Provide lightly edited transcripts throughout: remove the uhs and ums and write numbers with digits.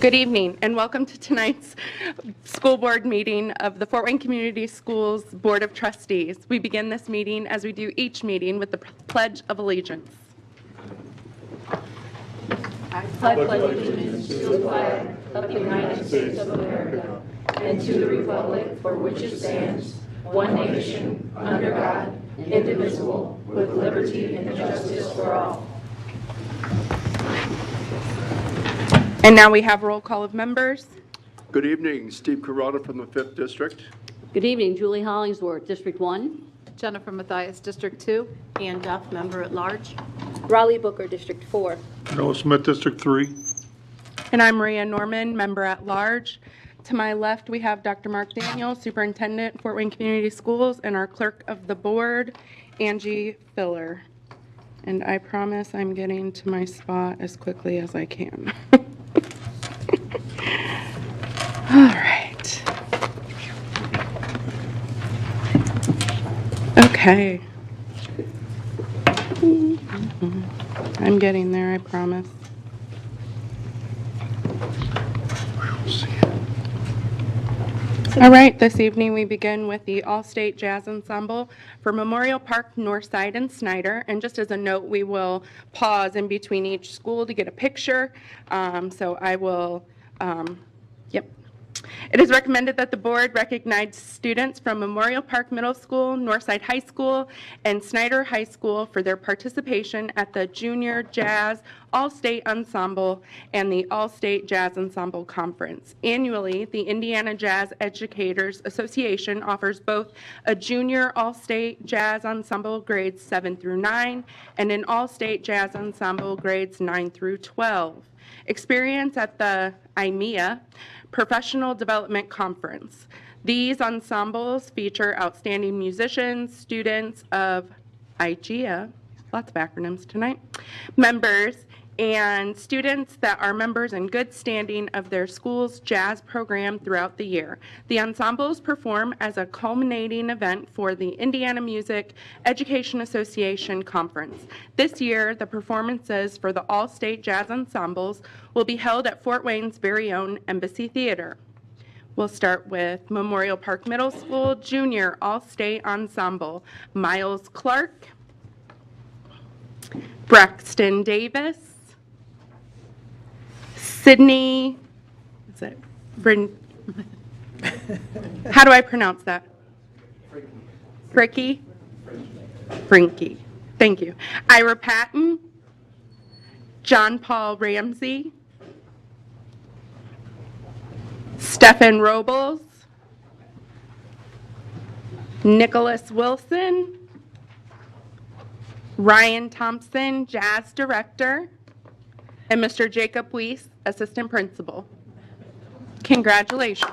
Good evening and welcome to tonight's school board meeting of the Fort Wayne Community Schools Board of Trustees. We begin this meeting as we do each meeting with the Pledge of Allegiance. I pledge allegiance to the flag of the United States of America and to the republic for which it stands, one nation, under God, indivisible, with liberty and justice for all. And now we have roll call of members. Good evening, Steve Corrado from the 5th District. Good evening, Julie Hollingsworth, District 1. Jennifer Mathias, District 2. Ann Duff, Member at Large. Raleigh Booker, District 4. Noah Smith, District 3. And I'm Maria Norman, member at large. To my left, we have Dr. Mark Daniel, Superintendent, Fort Wayne Community Schools, and our clerk of the board, Angie Filler. And I promise I'm getting to my spot as quickly as I can. All right. Okay. I'm getting there, I promise. All right, this evening we begin with the All-State Jazz Ensemble for Memorial Park, Northside, and Snyder. And just as a note, we will pause in between each school to get a picture. So I will, yep. It is recommended that the board recognize students from Memorial Park Middle School, Northside High School, and Snyder High School for their participation at the Junior Jazz All-State Ensemble and the All-State Jazz Ensemble Conference. Annually, the Indiana Jazz Educators Association offers both a Junior All-State Jazz Ensemble grades 7 through 9 and an All-State Jazz Ensemble grades 9 through 12. Experience at the IMEA Professional Development Conference. These ensembles feature outstanding musicians, students of IGEA, lots of acronyms tonight, members, and students that are members in good standing of their school's jazz program throughout the year. The ensembles perform as a culminating event for the Indiana Music Education Association Conference. This year, the performances for the All-State Jazz Ensembles will be held at Fort Wayne's very own Embassy Theater. We'll start with Memorial Park Middle School Junior All-State Ensemble. Miles Clark, Braxton Davis, Sydney, is it how do I pronounce that? Fricky? Frinky. Thank you. Ira Patton, John Paul Ramsey, Stephen Robles, Nicholas Wilson, Ryan Thompson, Jazz Director, and Mr. Jacob Weiss, Assistant Principal. Congratulations.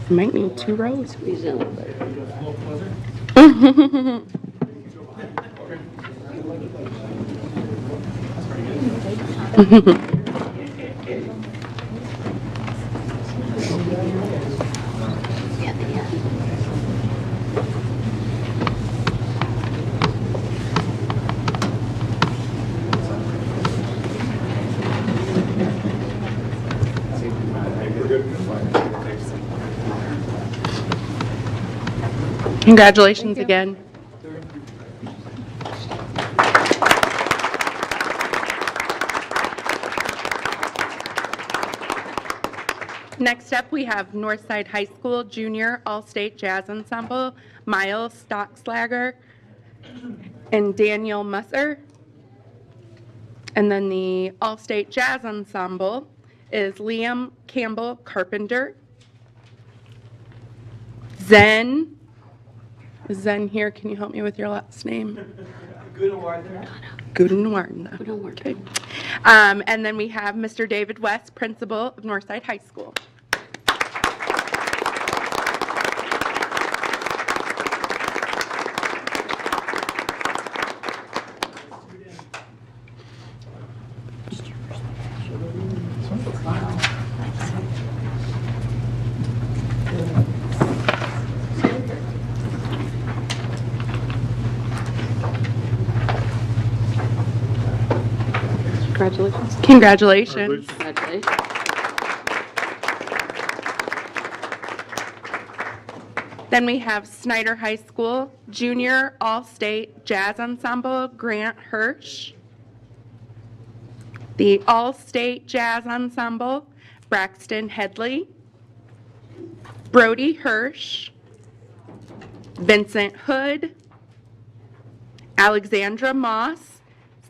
Might need 2 rows. Squeeze in a little bit. Congratulations again. Next up, we have Northside High School Junior All-State Jazz Ensemble, Miles Stockslager and Daniel Musser. And then the All-State Jazz Ensemble is Liam Campbell Carpenter, Zen. Is Zen here? Can you help me with your last name? Gudenwarna. Okay. And then we have Mr. David West, Principal of Northside High School. Congratulations. Congratulations. Congratulations. Then we have Snyder High School Junior All-State Jazz Ensemble, Grant Hirsch. The All-State Jazz Ensemble, Braxton Headley. Brody Hirsch. Vincent Hood. Alexandra Moss,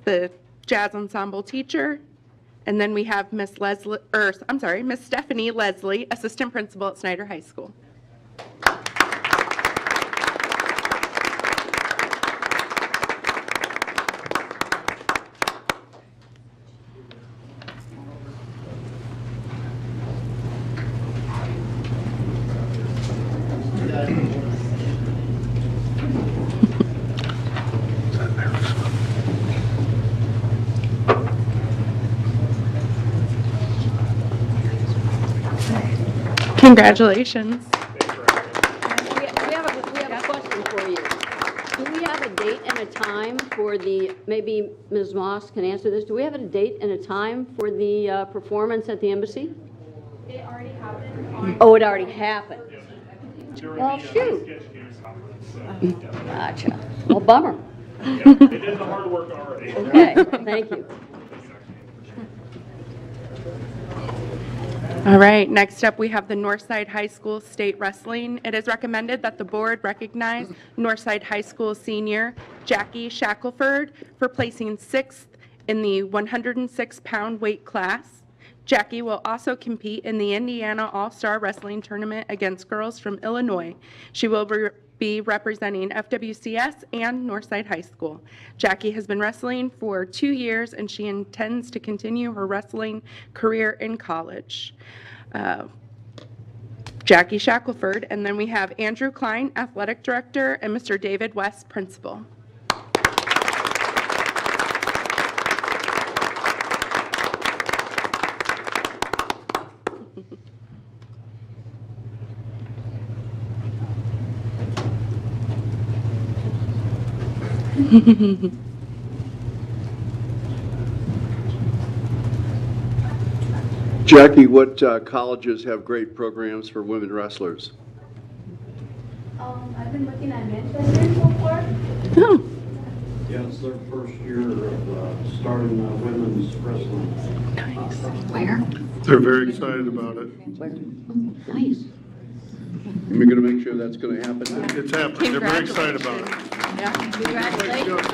the jazz ensemble teacher. And then we have Miss Stephanie Leslie, assistant principal at Snyder High School. Congratulations. We have a question for you. Do we have a date and a time for the, maybe Ms. Moss can answer this, do we have a date and a time for the performance at the embassy? It already happened. Oh, it already happened. Well, shoot. Gotcha. Well, bummer. They did the hard work already. Okay, thank you. All right, next up we have the Northside High School State Wrestling. It is recommended that the board recognize Northside High School senior Jackie Shackelford for placing 6th in the 106-pound weight class. Jackie will also compete in the Indiana All-Star Wrestling Tournament against girls from Illinois. She will be representing FWCS and Northside High School. Jackie has been wrestling for 2 years, and she intends to continue her wrestling career in college. Jackie Shackelford, and then we have Andrew Klein, athletic director, and Mr. David West, principal. Jackie, what colleges have great programs for women wrestlers? I've been looking at Manchester so far. Oh, Yeah, it's their first year of starting women's wrestling. Where? They're very excited about it. Where? Nice. We're going to make sure that's going to happen. It's happening. They're very excited about it. Congratulations.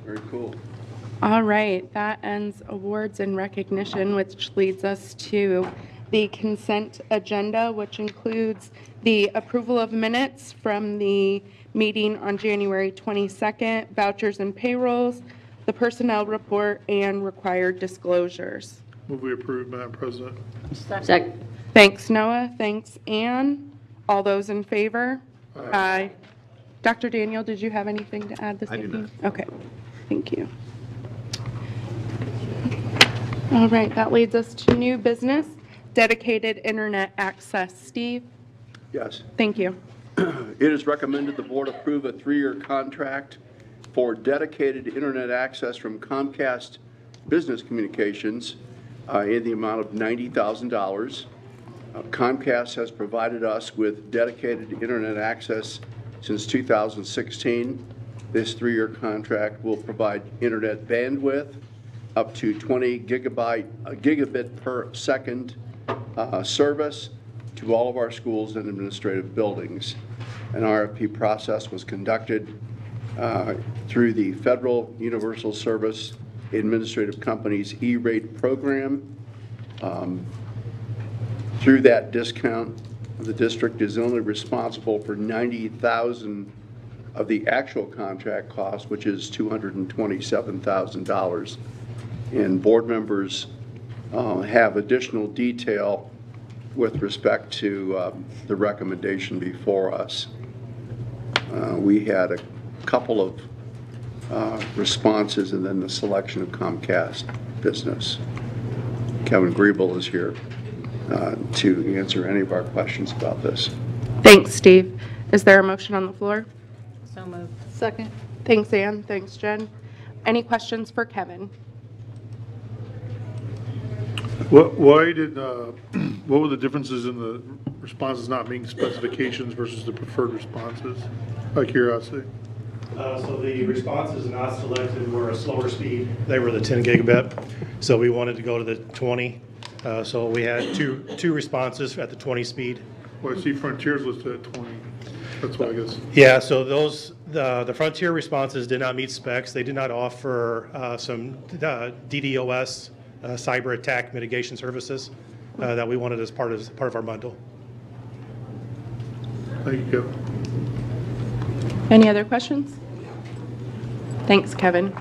Very cool. all right, that ends awards and recognition, which leads us to the consent agenda, which includes the approval of minutes from the meeting on January 22nd, vouchers and payrolls, the personnel report, and required disclosures. Move we approve, Madam President. Second. Thanks, Noah. Thanks, Ann. All those in favor? Aye. Dr. Daniel, did you have anything to add this evening? Okay, thank you. All right, that leads us to new business, dedicated internet access. Steve? Yes. Thank you. It is recommended the board approve a 3-year contract for dedicated internet access from Comcast Business Communications in the amount of $90,000. Comcast has provided us with dedicated internet access since 2016. This 3-year contract will provide internet bandwidth up to 20 gigabit per second service to all of our schools and administrative buildings. An RFP process was conducted through the Federal Universal Service Administrative Company's E-rate program. Through that discount, the district is only responsible for $90,000 of the actual contract cost, which is $227,000. And board members have additional detail with respect to the recommendation before us. We had a couple of responses and then the selection of Comcast Business. Kevin Griebel is here to answer any of our questions about this. Thanks, Steve. Is there a motion on the floor? So moved. Second. Thanks, Ann. Thanks, Jen. Any questions for Kevin? Why did, what were the differences in the responses not meeting specifications versus the preferred responses? By curiosity. So the responses not selected were a slower speed. They were the 10 gigabit. So we wanted to go to the 20. So we had two responses at the 20 speed. Well, I see Frontiers listed at 20. That's why I guess. Yeah, so those, the Frontier responses did not meet specs. They did not offer some DDoS cyber attack mitigation services that we wanted as part of our bundle. Thank you. Any other questions? Thanks, Kevin.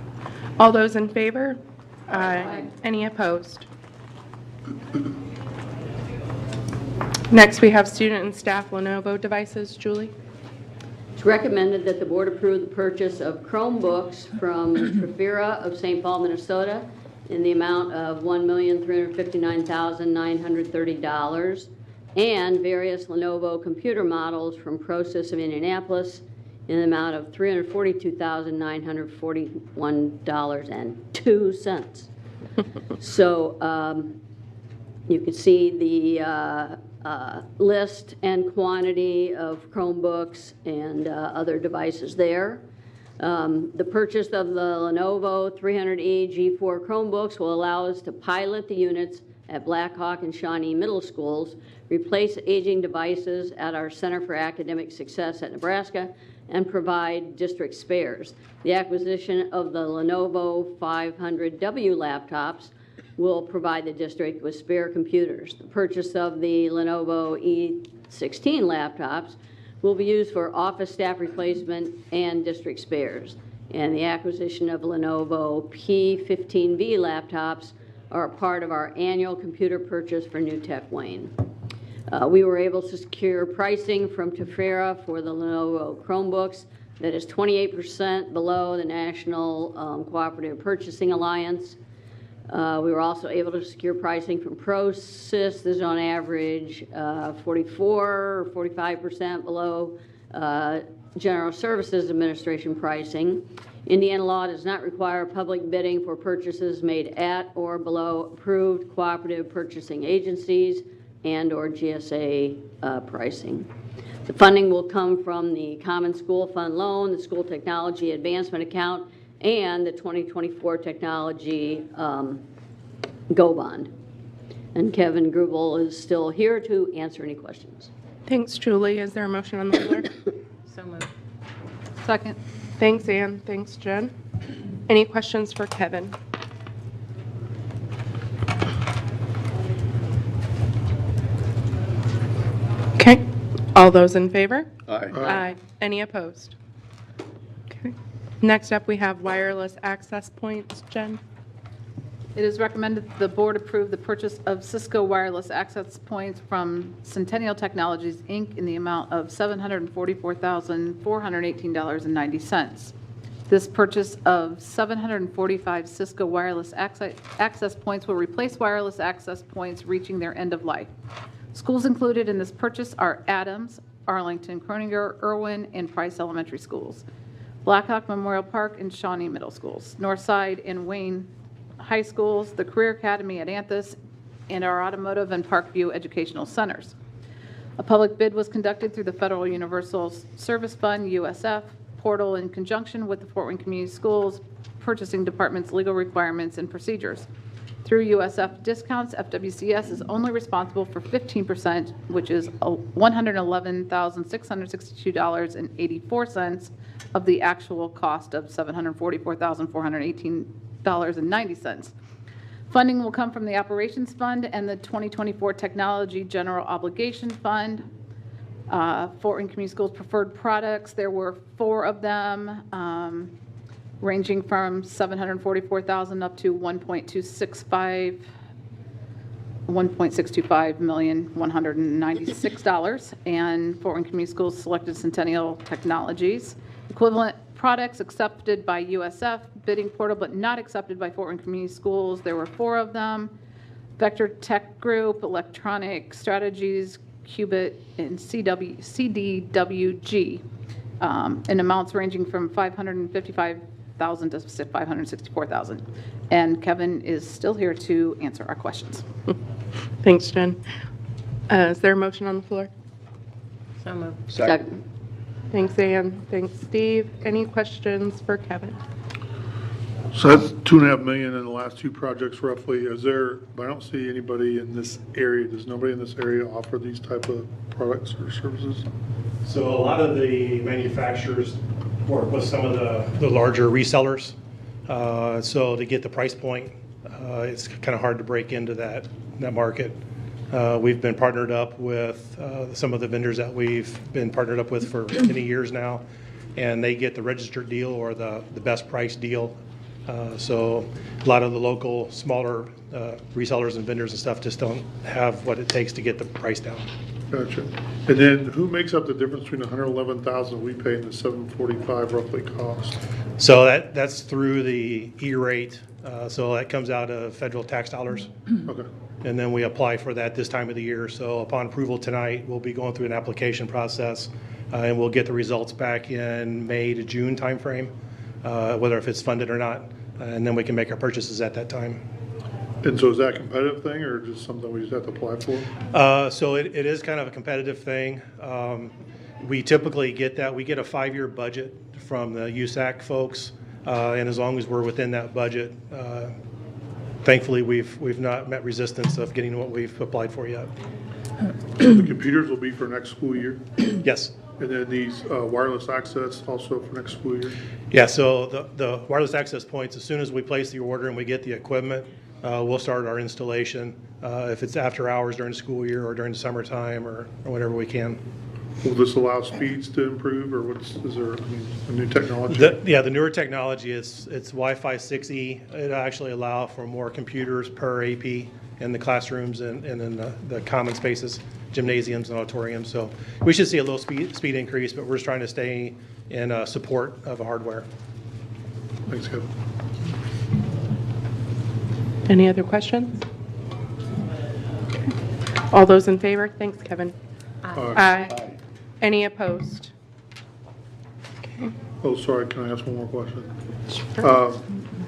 All those in favor? Aye. Any opposed? Next, we have student and staff Lenovo devices. Julie? It's recommended that the board approve the purchase of Chromebooks from Trafira of St. Paul, Minnesota in the amount of $1,359,930 and various Lenovo computer models from ProSys of Indianapolis in the amount of $342,941.02. So you can see the list and quantity of Chromebooks and other devices there. The purchase of the Lenovo 300E G4 Chromebooks will allow us to pilot the units at Blackhawk and Shawnee Middle Schools, replace aging devices at our Center for Academic Success at Nebraska, and provide district spares. The acquisition of the Lenovo 500W laptops will provide the district with spare computers. The purchase of the Lenovo E16 laptops will be used for office staff replacement and district spares. And the acquisition of Lenovo P15V laptops are a part of our annual computer purchase for New Tech Wayne. We were able to secure pricing from Trafira for the Lenovo Chromebooks that is 28% below the National Cooperative Purchasing Alliance. We were also able to secure pricing from ProSys. This is on average 44 or 45% below General Services Administration pricing. Indiana law does not require public bidding for purchases made at or below approved cooperative purchasing agencies and or GSA pricing. The funding will come from the Common School Fund Loan, the School Technology Advancement Account, and the 2024 Technology Go Bond. And Kevin Grubel is still here to answer any questions. Thanks, Julie. Is there a motion on the floor? So moved. Second. Thanks, Ann. Thanks, Jen. Any questions for Kevin? Okay. All those in favor? Aye. Aye. Any opposed? Okay. Next up, we have wireless access points. Jen? It is recommended that the board approve the purchase of Cisco wireless access points from Centennial Technologies, Inc. in the amount of $744,418.90. This purchase of 745 Cisco wireless access points will replace wireless access points reaching their end of life. Schools included in this purchase are Adams, Arlington, Croninger, Irwin, and Price Elementary Schools, Blackhawk Memorial Park, and Shawnee Middle Schools, Northside and Wayne High Schools, the Career Academy at Anthus, and our Automotive and Parkview Educational Centers. A public bid was conducted through the Federal Universal Service Fund, USF, portal in conjunction with the Fort Wayne Community Schools Purchasing Department's legal requirements and procedures. Through USF discounts, FWCS is only responsible for 15%, which is $111,662.84 of the actual cost of $744,418.90. Funding will come from the Operations Fund and the 2024 Technology General Obligation Fund. Fort Wayne Community Schools preferred products, there were 4 of them, ranging from $744,000 up to $1.625,196, and Fort Wayne Community Schools selected Centennial Technologies. Equivalent products accepted by USF bidding portal but not accepted by Fort Wayne Community Schools, there were 4 of them: Vector Tech Group, Electronic Strategies, Qubit, and CDWG. in amounts ranging from $555,000 to $564,000. And Kevin is still here to answer our questions. Thanks, Jen. Is there a motion on the floor? So moved. Second. Thanks, Ann. Thanks, Steve. Any questions for Kevin? So that's 2.5 million in the last two projects roughly. Is there, I don't see anybody in this area, does nobody in this area offer these type of products or services? So a lot of the manufacturers work with some of the larger resellers. So to get the price point, it's kind of hard to break into that market. We've been partnered up with some of the vendors that we've been partnered up with for many years now, and they get the registered deal or the best price deal. So a lot of the local smaller resellers and vendors and stuff just don't have what it takes to get the price down. Gotcha. And then who makes up the difference between the 111,000 we pay and the 745 roughly cost? So that's through the E-rate. So that comes out of federal tax dollars. Okay. And then we apply for that this time of the year. So upon approval tonight, we'll be going through an application process, and we'll get the results back in May to June timeframe, whether if it's funded or not, and then we can make our purchases at that time. And so is that a competitive thing or just something we just have to apply for? So it is kind of a competitive thing. We typically get that. We get a 5-year budget from the USAC folks, and as long as we're within that budget, thankfully we've not met resistance of getting what we've applied for yet. The computers will be for next school year? Yes. And then these wireless access also for next school year? Yeah, so the wireless access points, as soon as we place the order and we get the equipment, we'll start our installation, if it's after hours during the school year or during the summertime or whatever we can. Will this allow speeds to improve or is there a new technology? The newer technology is it's Wi-Fi 6E. It actually allow for more computers per AP in the classrooms and in the common spaces, gymnasiums and auditoriums. So we should see a little speed increase, but we're just trying to stay in support of hardware. Thanks, Kevin. Any other questions? Okay. All those in favor? Thanks, Kevin. Aye. Any opposed? Okay. Oh, sorry, can I ask one more question?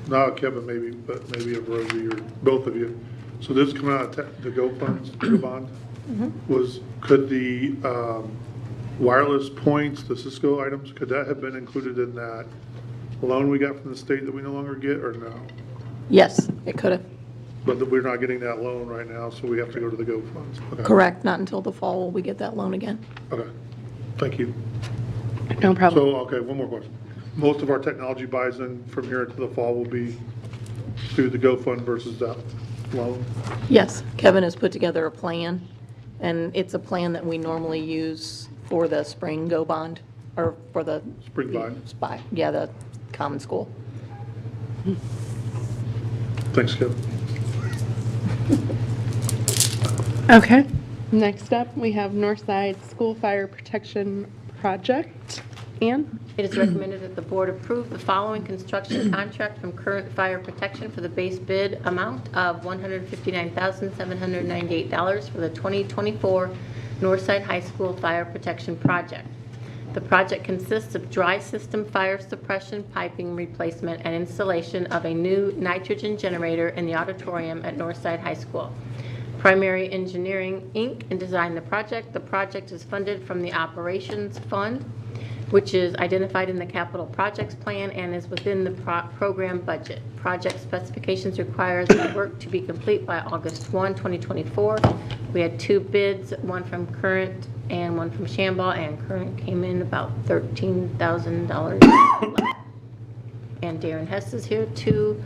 Not Kevin maybe, but maybe of Rosie or both of you. So this is coming out of the Go funds, Go bond? Could the wireless points, the Cisco items, could that have been included in that loan we got from the state that we no longer get or no? Yes, it could have. But we're not getting that loan right now, so we have to go to the Go funds. Okay. Correct, not until the fall will we get that loan again. Okay, thank you. No problem. So, okay, one more question. Most of our technology buys in from here to the fall will be through the Go fund versus that loan? Yes, Kevin has put together a plan, and it's a plan that we normally use for the spring Go bond, or for the... Spring buy. Yeah, the common school. Thanks, Kevin. Okay. Next up, we have Northside School Fire Protection Project. Ann? It is recommended that the board approve the following construction contract from Current Fire Protection for the base bid amount of $159,798 for the 2024 Northside High School Fire Protection Project. The project consists of dry system fire suppression piping replacement and installation of a new nitrogen generator in the auditorium at Northside High School. Primary Engineering, Inc. designed the project. The project is funded from the Operations Fund, which is identified in the capital projects plan and is within the program budget. Project specifications require the work to be complete by August 1, 2024. We had 2 bids, one from Current and one from Shambaugh, and Current came in about $13,000 less. And Darren Hess is here to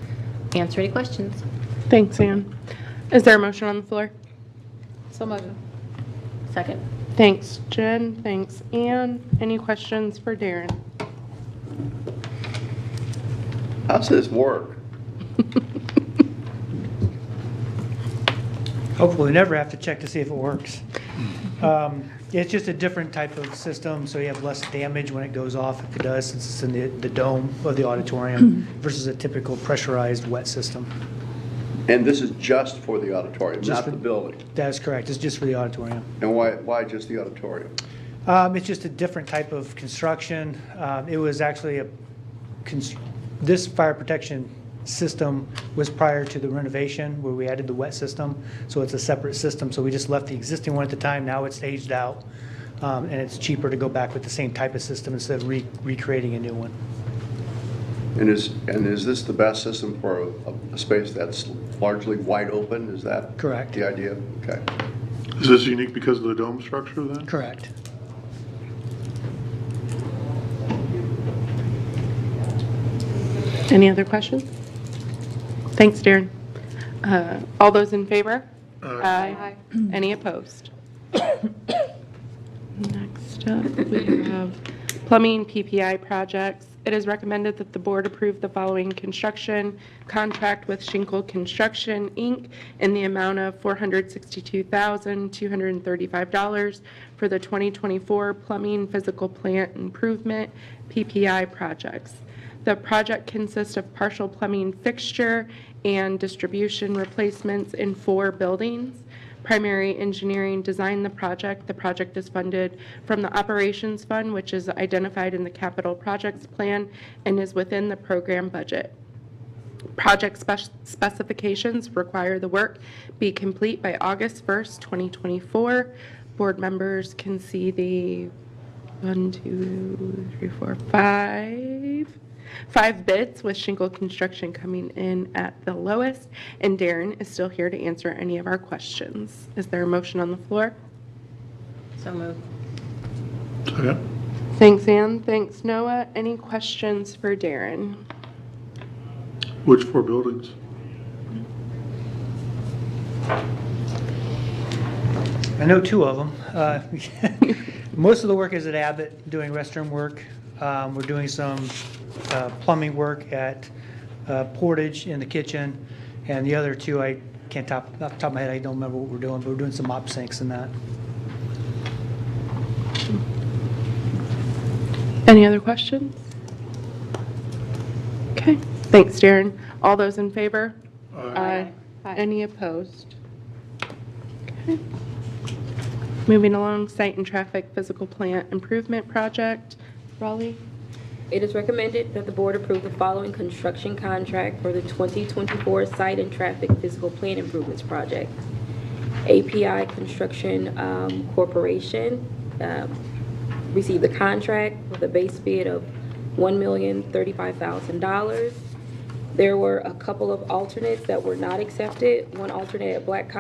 answer any questions. Thanks, Ann. Is there a motion on the floor? So much. Second. Thanks, Jen. Thanks, Ann. Any questions for Darren? How does this work? Hopefully we never have to check to see if it works. It's just a different type of system, so you have less damage when it goes off, if it does, since it's in the dome of the auditorium versus a typical pressurized wet system. And this is just for the auditorium, Just not for- the building? That is correct. It's just for the auditorium. And why just the auditorium? It's just a different type of construction. It was actually this fire protection system was prior to the renovation where we added the wet system. So it's a separate system. So we just left the existing one at the time. Now it's aged out. And it's cheaper to go back with the same type of system instead of recreating a new one. And is this the best system for a space that's largely wide open? Is that Correct. the idea? Okay. Is this unique because of the dome structure then? Correct. Any other questions? Thanks, Darren. All those in favor? Aye. Any opposed? Next up, we have plumbing PPI projects. It is recommended that the board approve the following construction contract with Shinkle Construction, Inc. in the amount of $462,235 for the 2024 plumbing physical plant improvement PPI projects. The project consists of partial plumbing fixture and distribution replacements in 4 buildings. Primary engineering designed the project. The project is funded from the operations fund, which is identified in the capital projects plan and is within the program budget. Project specifications require the work be complete by August 1st, 2024. Board members can see the 5 bids, with Shingle Construction coming in at the lowest, and Darren is still here to answer any of our questions. Is there a motion on the floor? So moved. Second. Thanks, Ann. Thanks, Noah. Any questions for Darren? Which 4 buildings? I know 2 of them. Most of the work is at Abbott doing restroom work. We're doing some plumbing work at Portage in the kitchen. And the other 2, I can't off the top of my head, I don't remember what we're doing, but we're doing some mop sinks and that. Any other questions? Okay. Thanks, Darren. All those in favor? Aye. Any opposed? Okay. Moving along, site and traffic physical plant improvement project. Raleigh? It is recommended that the board approve the following construction contract for the 2024 Site and Traffic Physical Plant Improvements Project. API Construction Corporation received the contract with a base bid of $1,035,000. There were a couple of alternates that were not accepted. One alternate at Black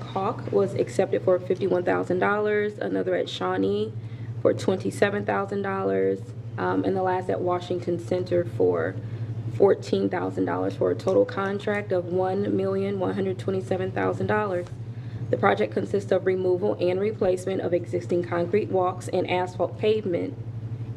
Hawk was accepted for $51,000, another at Shawnee for $27,000, and the last at Washington Center for $14,000 for a total contract of $1,127,000. The project consists of removal and replacement of existing concrete walks and asphalt pavement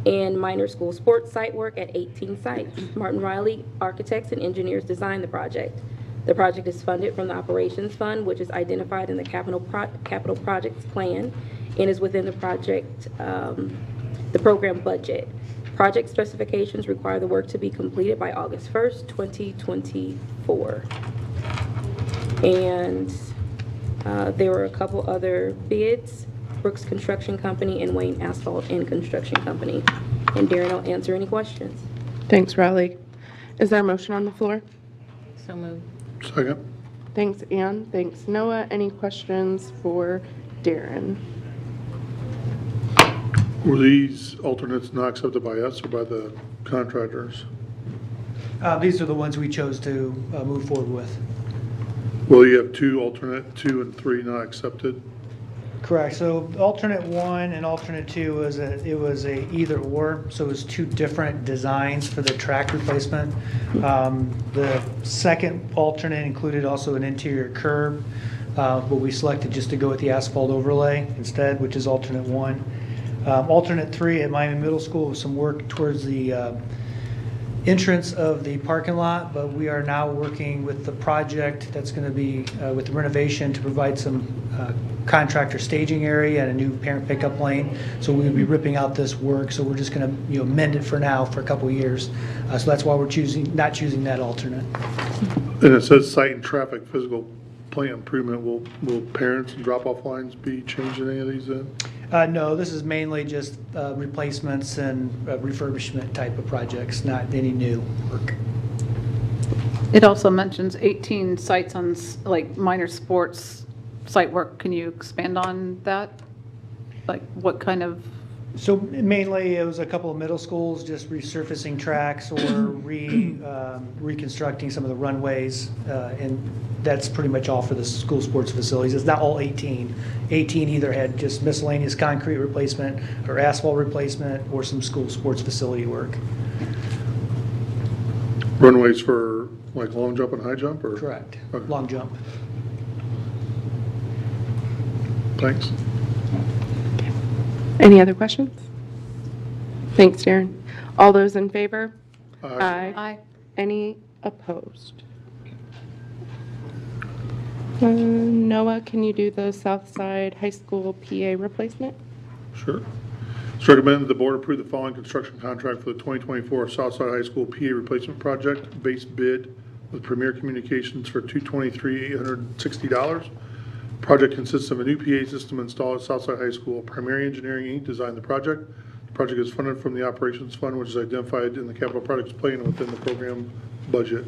and minor school sports site work at 18 sites. Martin Riley Architects and Engineers designed the project. The project is funded from the operations fund, which is identified in the capital projects plan and is within the project, the program budget. Project specifications require the work to be completed by August 1st, 2024. And there were a couple other bids, Brooks Construction Company and Wayne Asphalt and Construction Company. And Darren will answer any questions. Thanks, Raleigh. Is there a motion on the floor? So moved. Second. Thanks, Ann. Thanks, Noah. Any questions for Darren? Were these alternates not accepted by us or by the contractors? These are the ones we chose to move forward with. Well, you have 2 alternate, 2 and 3 not accepted. Correct. So alternate 1 and alternate 2 was it was a either or. So it was 2 different designs for the track replacement. The second alternate included also an interior curb, but we selected just to go with the asphalt overlay instead, which is alternate 1. Alternate 3 at Miami Middle School was some work towards the entrance of the parking lot, but we are now working with the project that's going to be with the renovation to provide some contractor staging area and a new parent pickup lane. So we'll be ripping out this work. So we're just going to amend it for now for a couple of years. So that's why we're not choosing that alternate. And it says site and traffic physical plant improvement. Will parents and drop-off lines be changing any of these then? No, this is mainly just replacements and refurbishment type of projects, not any new work. It also mentions 18 sites on like minor sports site work. Can you expand on that? Like what kind of? So mainly, it was a couple of middle schools just resurfacing tracks or reconstructing some of the runways, and that's pretty much all for the school sports facilities. It's not all 18. 18 either had just miscellaneous concrete replacement or asphalt replacement or some school sports facility work. Runways for like long jump and high jump, or? Correct. Okay. Long jump. Thanks. Any other questions? Thanks, Darren. All those in favor? Aye. Aye. Any opposed? Noah, can you do the Southside High School PA replacement? Sure. It's recommended the board approve the following construction contract for the 2024 Southside High School PA replacement project. Base bid with Premier Communications for $223,860. Project consists of a new PA system installed at Southside High School. Primary Engineering Inc. designed the project. The project is funded from the Operations Fund, which is identified in the capital projects plan and within the program budget.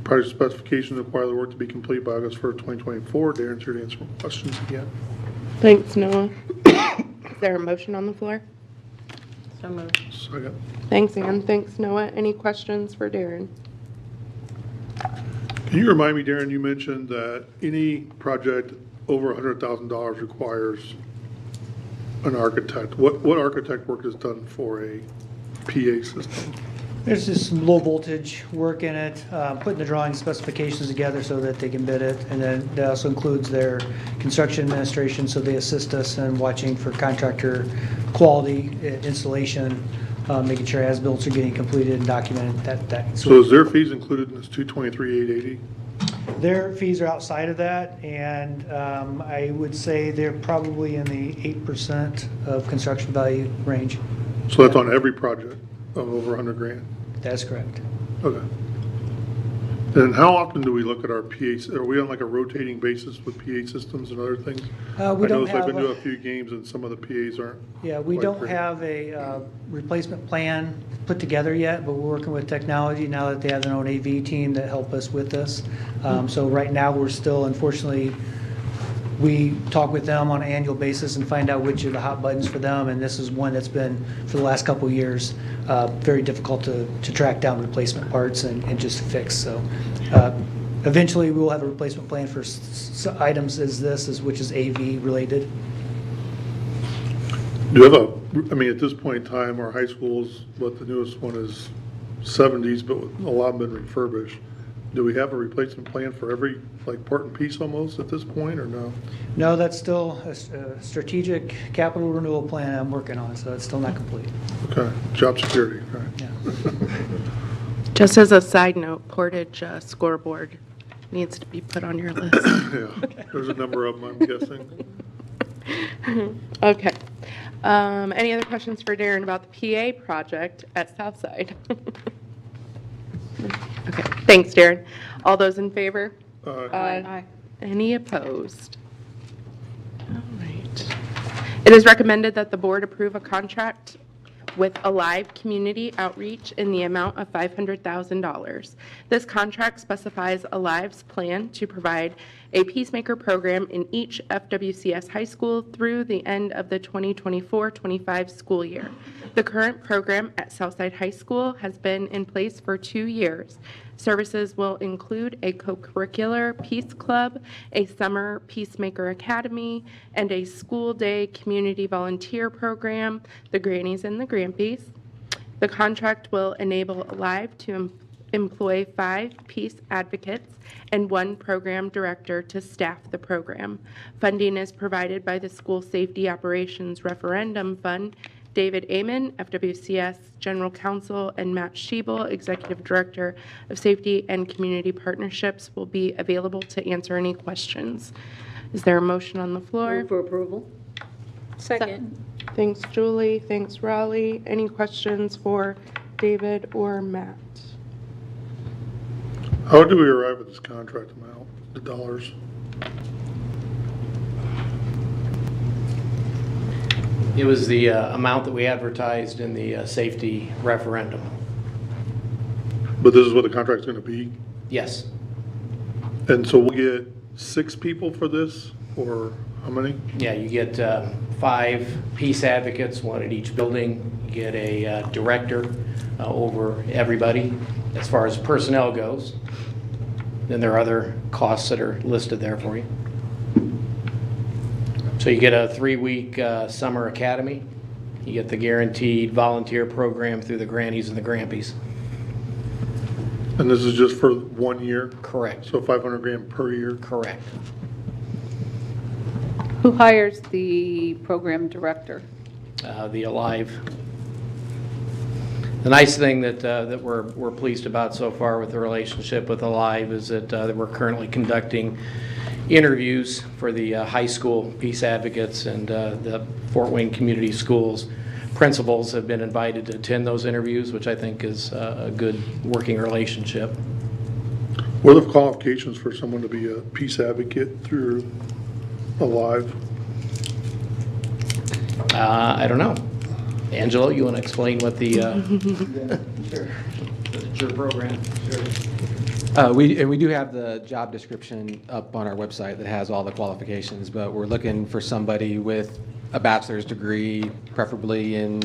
Project specifications require the work to be complete by August 1st, 2024. Darren's here to answer questions again. Thanks, Noah. Is there a motion on the floor? So moved. Second. Thanks, Ann. Thanks, Noah. Any questions for Darren? Can you remind me, Darren, you mentioned that any project over $100,000 requires an architect. What architect work is done for a PA system? There's just some low voltage work in it, putting the drawing specifications together so that they can bid it. And then that also includes their construction administration, so they assist us in watching for contractor quality, installation, making sure as-built are getting completed and documented. So is their fees included in this $223,880? Their fees are outside of that, and I would say they're probably in the 8% of construction value range. So that's on every project of over 100 grand? That's correct. Okay. And how often do we look at our PAs? Are we on like a rotating basis with PA systems and other things? We I don't noticed I've have been to a- a few games and some of the PAs aren't. Yeah, we quite don't great. have a replacement plan put together yet, but we're working with technology now that they have their own AV team that help us with this. So right now, we're still, unfortunately, we talk with them on an annual basis and find out which are the hot buttons for them, and this is one that's been, for the last couple of years, very difficult to track down replacement parts and just fix. So eventually, we will have a replacement plan for items as this, which is AV related. Do you have I mean, at this point in time, our high schools, what the newest one is 70s, but a lot have been refurbished. Do we have a replacement plan for every, like, part and piece almost at this point, or no? No, that's still a strategic capital renewal plan I'm working on, so it's still not complete. Okay, job security, right? Yeah. Just as a side note, Portage scoreboard needs to be put on your list. Yeah, there's a number of them, I'm guessing. Okay. Any other questions for Darren about the PA project at Southside? Okay, thanks, Darren. All those in favor? Aye. Any opposed? All right. It is recommended that the board approve a contract with Alive Community Outreach in the amount of $500,000. This contract specifies Alive's plan to provide a peacemaker program in each FWCS high school through the end of the 2024-25 school year. The current program at Southside High School has been in place for 2 years. Services will include a co-curricular Peace Club, a summer Peacemaker Academy, and a school day community volunteer program, the Grannies and the Grampies. The contract will enable Alive to employ 5 peace advocates and 1 program director to staff the program. Funding is provided by the School Safety Operations Referendum Fund. David Amon, FWCS General Counsel, and Matt Schiebel, Executive Director of Safety and Community Partnerships, will be available to answer any questions. Is there a motion on the floor? Move for approval. Second. Thanks, Julie. Thanks, Raleigh. Any questions for David or Matt? How do we arrive at this contract amount, the dollars? It was the amount that we advertised in the safety referendum. But this is what the contract's gonna be? Yes. And so we'll get 6 people for this, or how many? Yeah, you get 5 peace advocates, 1 at each building. You get a director over everybody as far as personnel goes. Then there are other costs that are listed there for you. So you get a 3-week summer academy. You get the guaranteed volunteer program through the Grannies and the Grampies. And this is just for 1 year? Correct. So 500 grand per year? Correct. Who hires the program director? The Alive. The nice thing that we're pleased about so far with the relationship with Alive is that we're currently conducting interviews for the high school peace advocates, and the Fort Wayne Community Schools principals have been invited to attend those interviews, which I think is a good working relationship. What are the qualifications for someone to be a peace advocate through Alive? I don't know. Angelo, you want to explain what the your program? Sure. We do have the job description up on our website that has all the qualifications, but we're looking for somebody with a bachelor's degree, preferably in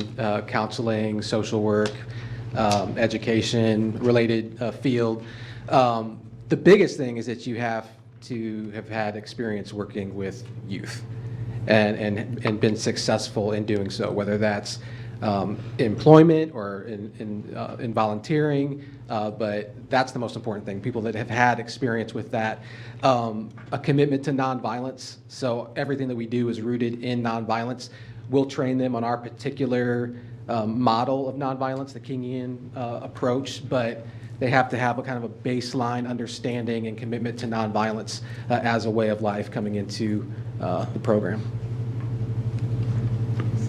counseling, social work, education-related field. The biggest thing is that you have to have had experience working with youth and been successful in doing so, whether that's employment or in volunteering, but that's the most important thing, people that have had experience with that. A commitment to nonviolence, so everything that we do is rooted in nonviolence. We'll train them on our particular model of nonviolence, the Kingian approach, but they have to have a kind of a baseline understanding and commitment to nonviolence as a way of life coming into the program.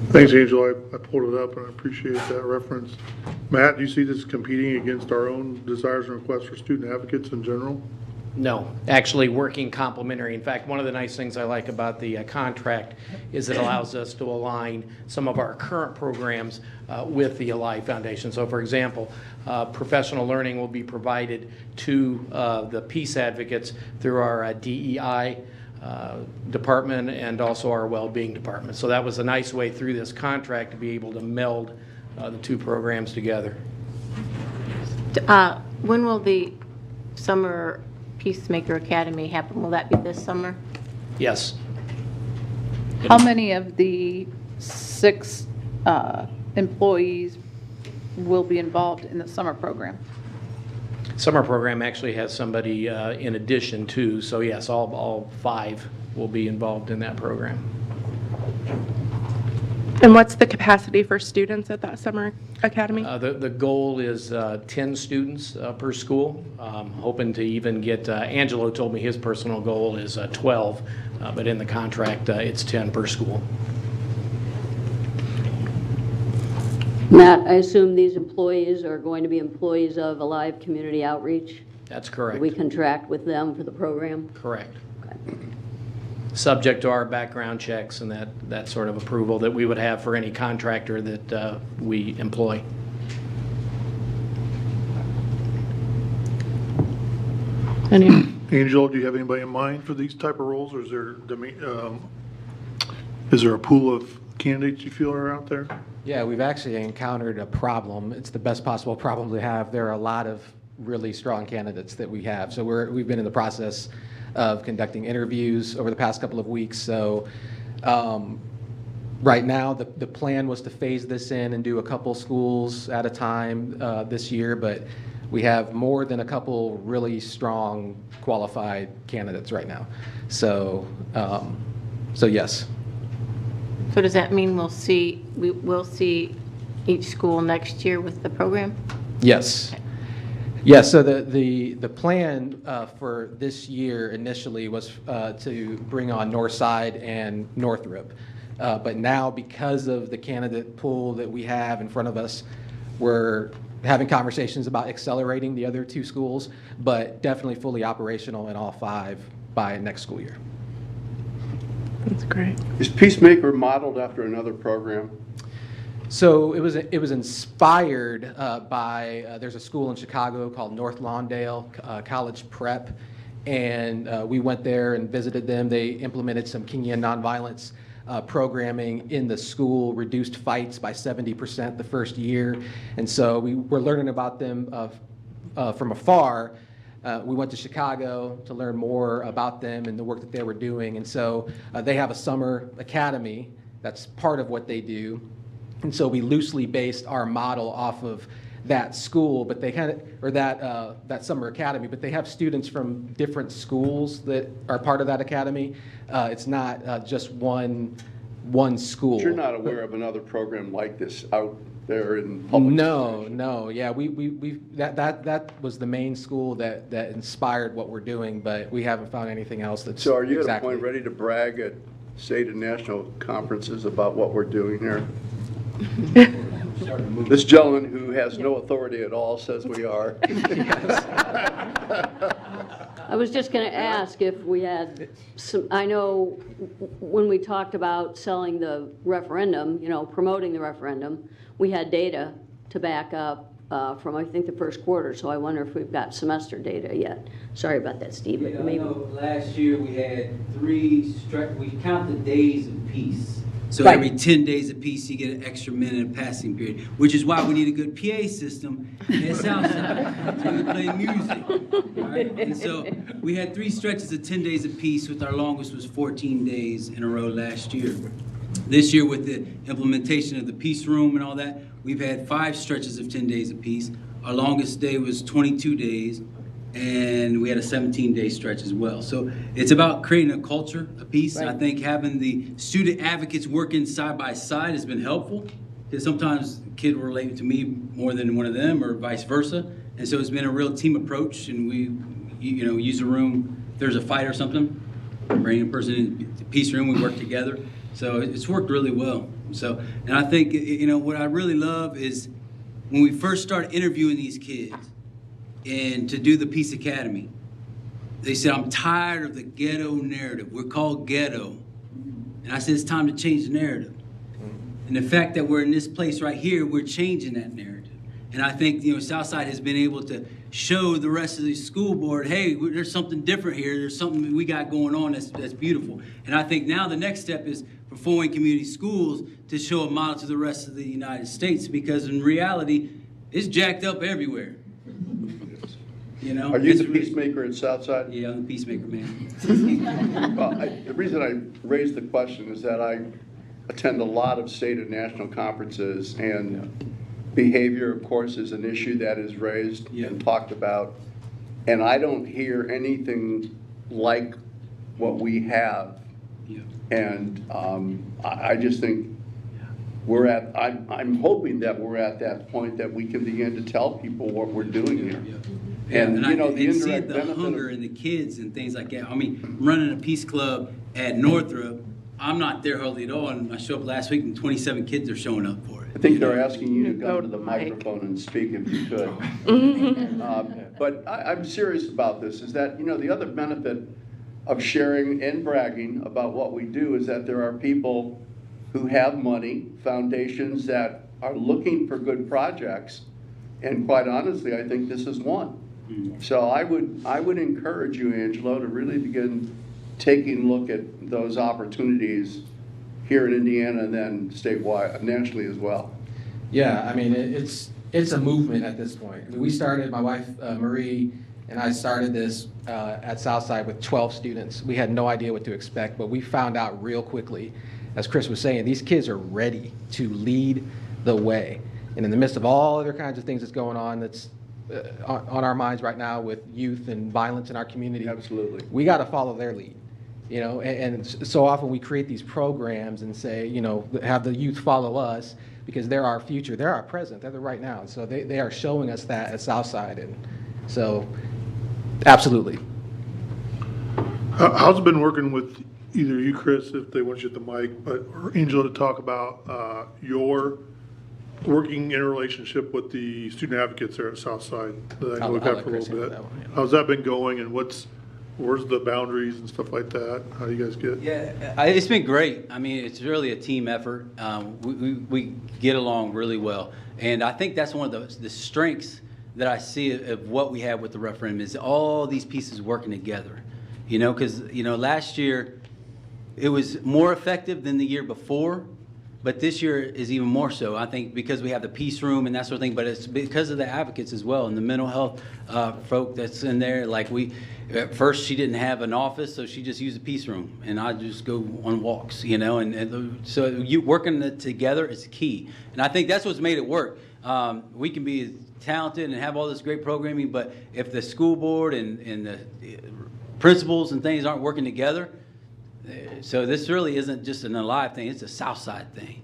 Thanks, Angela. I pulled it up and I appreciate that reference. Matt, do you see this competing against our own desires and requests for student advocates in general? No, actually working complementary. In fact, one of the nice things I like about the contract is it allows us to align some of our current programs with the Alive Foundation. So for example, professional learning will be provided to the peace advocates through our DEI department and also our well-being department. So that was a nice way through this contract to be able to meld the 2 programs together. When will the Summer Peacemaker Academy happen? Will that be this summer? Yes. How many of the 6 employees will be involved in the summer program? Summer program actually has somebody in addition to, so yes, all 5 will be involved in that program. And what's the capacity for students at that summer academy? The goal is 10 students per school. Hoping to even get, Angelo told me his personal goal is 12, but in the contract it's 10 per school. Matt, I assume these employees are going to be employees of Alive Community Outreach? That's correct. We contract with them for the program? Correct. Okay. Subject to our background checks and that sort of approval that we would have for any contractor that we employ. Angel, do you have anybody in mind for these type of roles, or is there a pool of candidates you feel are out there? Yeah, we've actually encountered a problem. It's the best possible problem to have. There are a lot of really strong candidates that we have. So we've been in the process of conducting interviews over the past couple of weeks. So right now, the plan was to phase this in and do a couple schools at a time this year, but we have more than a couple really strong qualified candidates right now. So, yes. So does that mean we'll see each school next year with the program? Yes. Yes, so the plan for this year initially was to bring on Northside and Northrop. But now, because of the candidate pool that we have in front of us, we're having conversations about accelerating the other 2 schools, but definitely fully operational in all 5 by next school year. That's great. Is Peacemaker modeled after another program? So it was inspired by there's a school in Chicago called North Lawndale College Prep, and we went there and visited them. They implemented some Kingian nonviolence programming in the school, reduced fights by 70% the first year, and so we were learning about them from afar. We went to Chicago to learn more about them and the work that they were doing, and so they have a summer academy that's part of what they do. And so we loosely based our model off of that school, but they kind of, or that summer academy, but they have students from different schools that are part of that academy. It's not just one school. But you're not aware of another program like this out there in public? No. Yeah, that was the main school that inspired what we're doing, but we haven't found anything else that's. So are you at a point ready to brag at state and national conferences about what we're doing here? This gentleman who has no authority at all says we are. I was just going to ask if we had some, I know when we talked about selling the referendum, promoting the referendum, we had data to back up from, I think, the first quarter, so I wonder if we've got semester data yet. Sorry about that, Steve, but maybe. Last year we had we count the days of peace. So Right. every 10 days apiece, you get an extra minute of passing period, which is why we need a good PA system at Southside, so we can play music. Right? And so we had 3 stretches of 10 days apiece, with our longest was 14 days in a row last year. This year, with the implementation of the peace room and all that, we've had 5 stretches of 10 days apiece. Our longest day was 22 days, and we had a 17-day stretch as well. So it's about creating a culture, a piece. Right. I think having the student advocates working side by side has been helpful, because sometimes a kid will relate to me more than one of them, or vice versa. And so it's been a real team approach, and we use a room. If there's a fight or something, bring a person in the peace room, we work together. So it's worked really well. So, and I think, what I really love is when we first started interviewing these kids, and to do the Peace Academy, they said, I'm tired of the ghetto narrative. We're called ghetto. And I said, it's time to change the narrative. And the fact that we're in this place right here, we're changing that narrative. And I think, Southside has been able to show the rest of the school board, hey, there's something different here. There's something we got going on that's beautiful. And I think now the next step is for 4 Wayne Community Schools to show a model to the rest of the United States, because in reality, it's jacked up everywhere. Are you the peacemaker at Southside? Yeah, I'm the peacemaker, man. Well, the reason I raised the question is that I attend a lot of state and national conferences, and behavior, of course, is an issue that is raised and talked about. And I don't hear anything like what we have. Yeah. And I just think I'm hoping that we're at that point that we can begin to tell people what we're doing here. And the see indirect the benefit hunger in the kids and things like that. I mean, running a peace club at Northrop, I'm not there hardly at all, and I showed up last week and 27 kids are showing up for it. I think they're asking you to come to the microphone and speak if you could. But I'm serious about this, is that, the other benefit of sharing and bragging about what we do is that there are people who have money, foundations that are looking for good projects, and quite honestly, I think this is one. So I would encourage you, Angelo, to really begin taking a look at those opportunities here in Indiana and then statewide, nationally as well. Yeah, I mean, it's a movement at this point. I mean, we started, my wife Marie and I started this at Southside with 12 students. We had no idea what to expect, but we found out real quickly, as Chris was saying, these kids are ready to lead the way. And in the midst of all other kinds of things that's going on, that's on our minds right now with youth and violence in our community. Absolutely. We got to follow their lead, and so often we create these programs and say, have the youth follow us, because they're our future, they're our present, they're the right now. And so they are showing us that at Southside. And so, absolutely. How's it been working with either you, Chris, if they want you at the mic, or Angela, to talk about your working in a relationship with the student advocates there at Southside that I know we've had for a little bit? How's that been going, and what's Where's the boundaries and stuff like that? How do you guys get? Yeah, it's been great. I mean, it's really a team effort. We get along really well. And I think that's one of the strengths that I see of what we have with the referendum is all these pieces working together. You know, because, you know, last year it was more effective than the year before, but this year is even more so. I think because we have the peace room and that sort of thing, but it's because of the advocates as well and the mental health folk that's in there. Like at first she didn't have an office, so she just used the peace room, and I just go on walks, you know. And so you working together is key, and I think that's what's made it work. We can be talented and have all this great programming, but if the school board and the principals and things aren't working together, so this really isn't just an Alive thing, it's a Southside thing.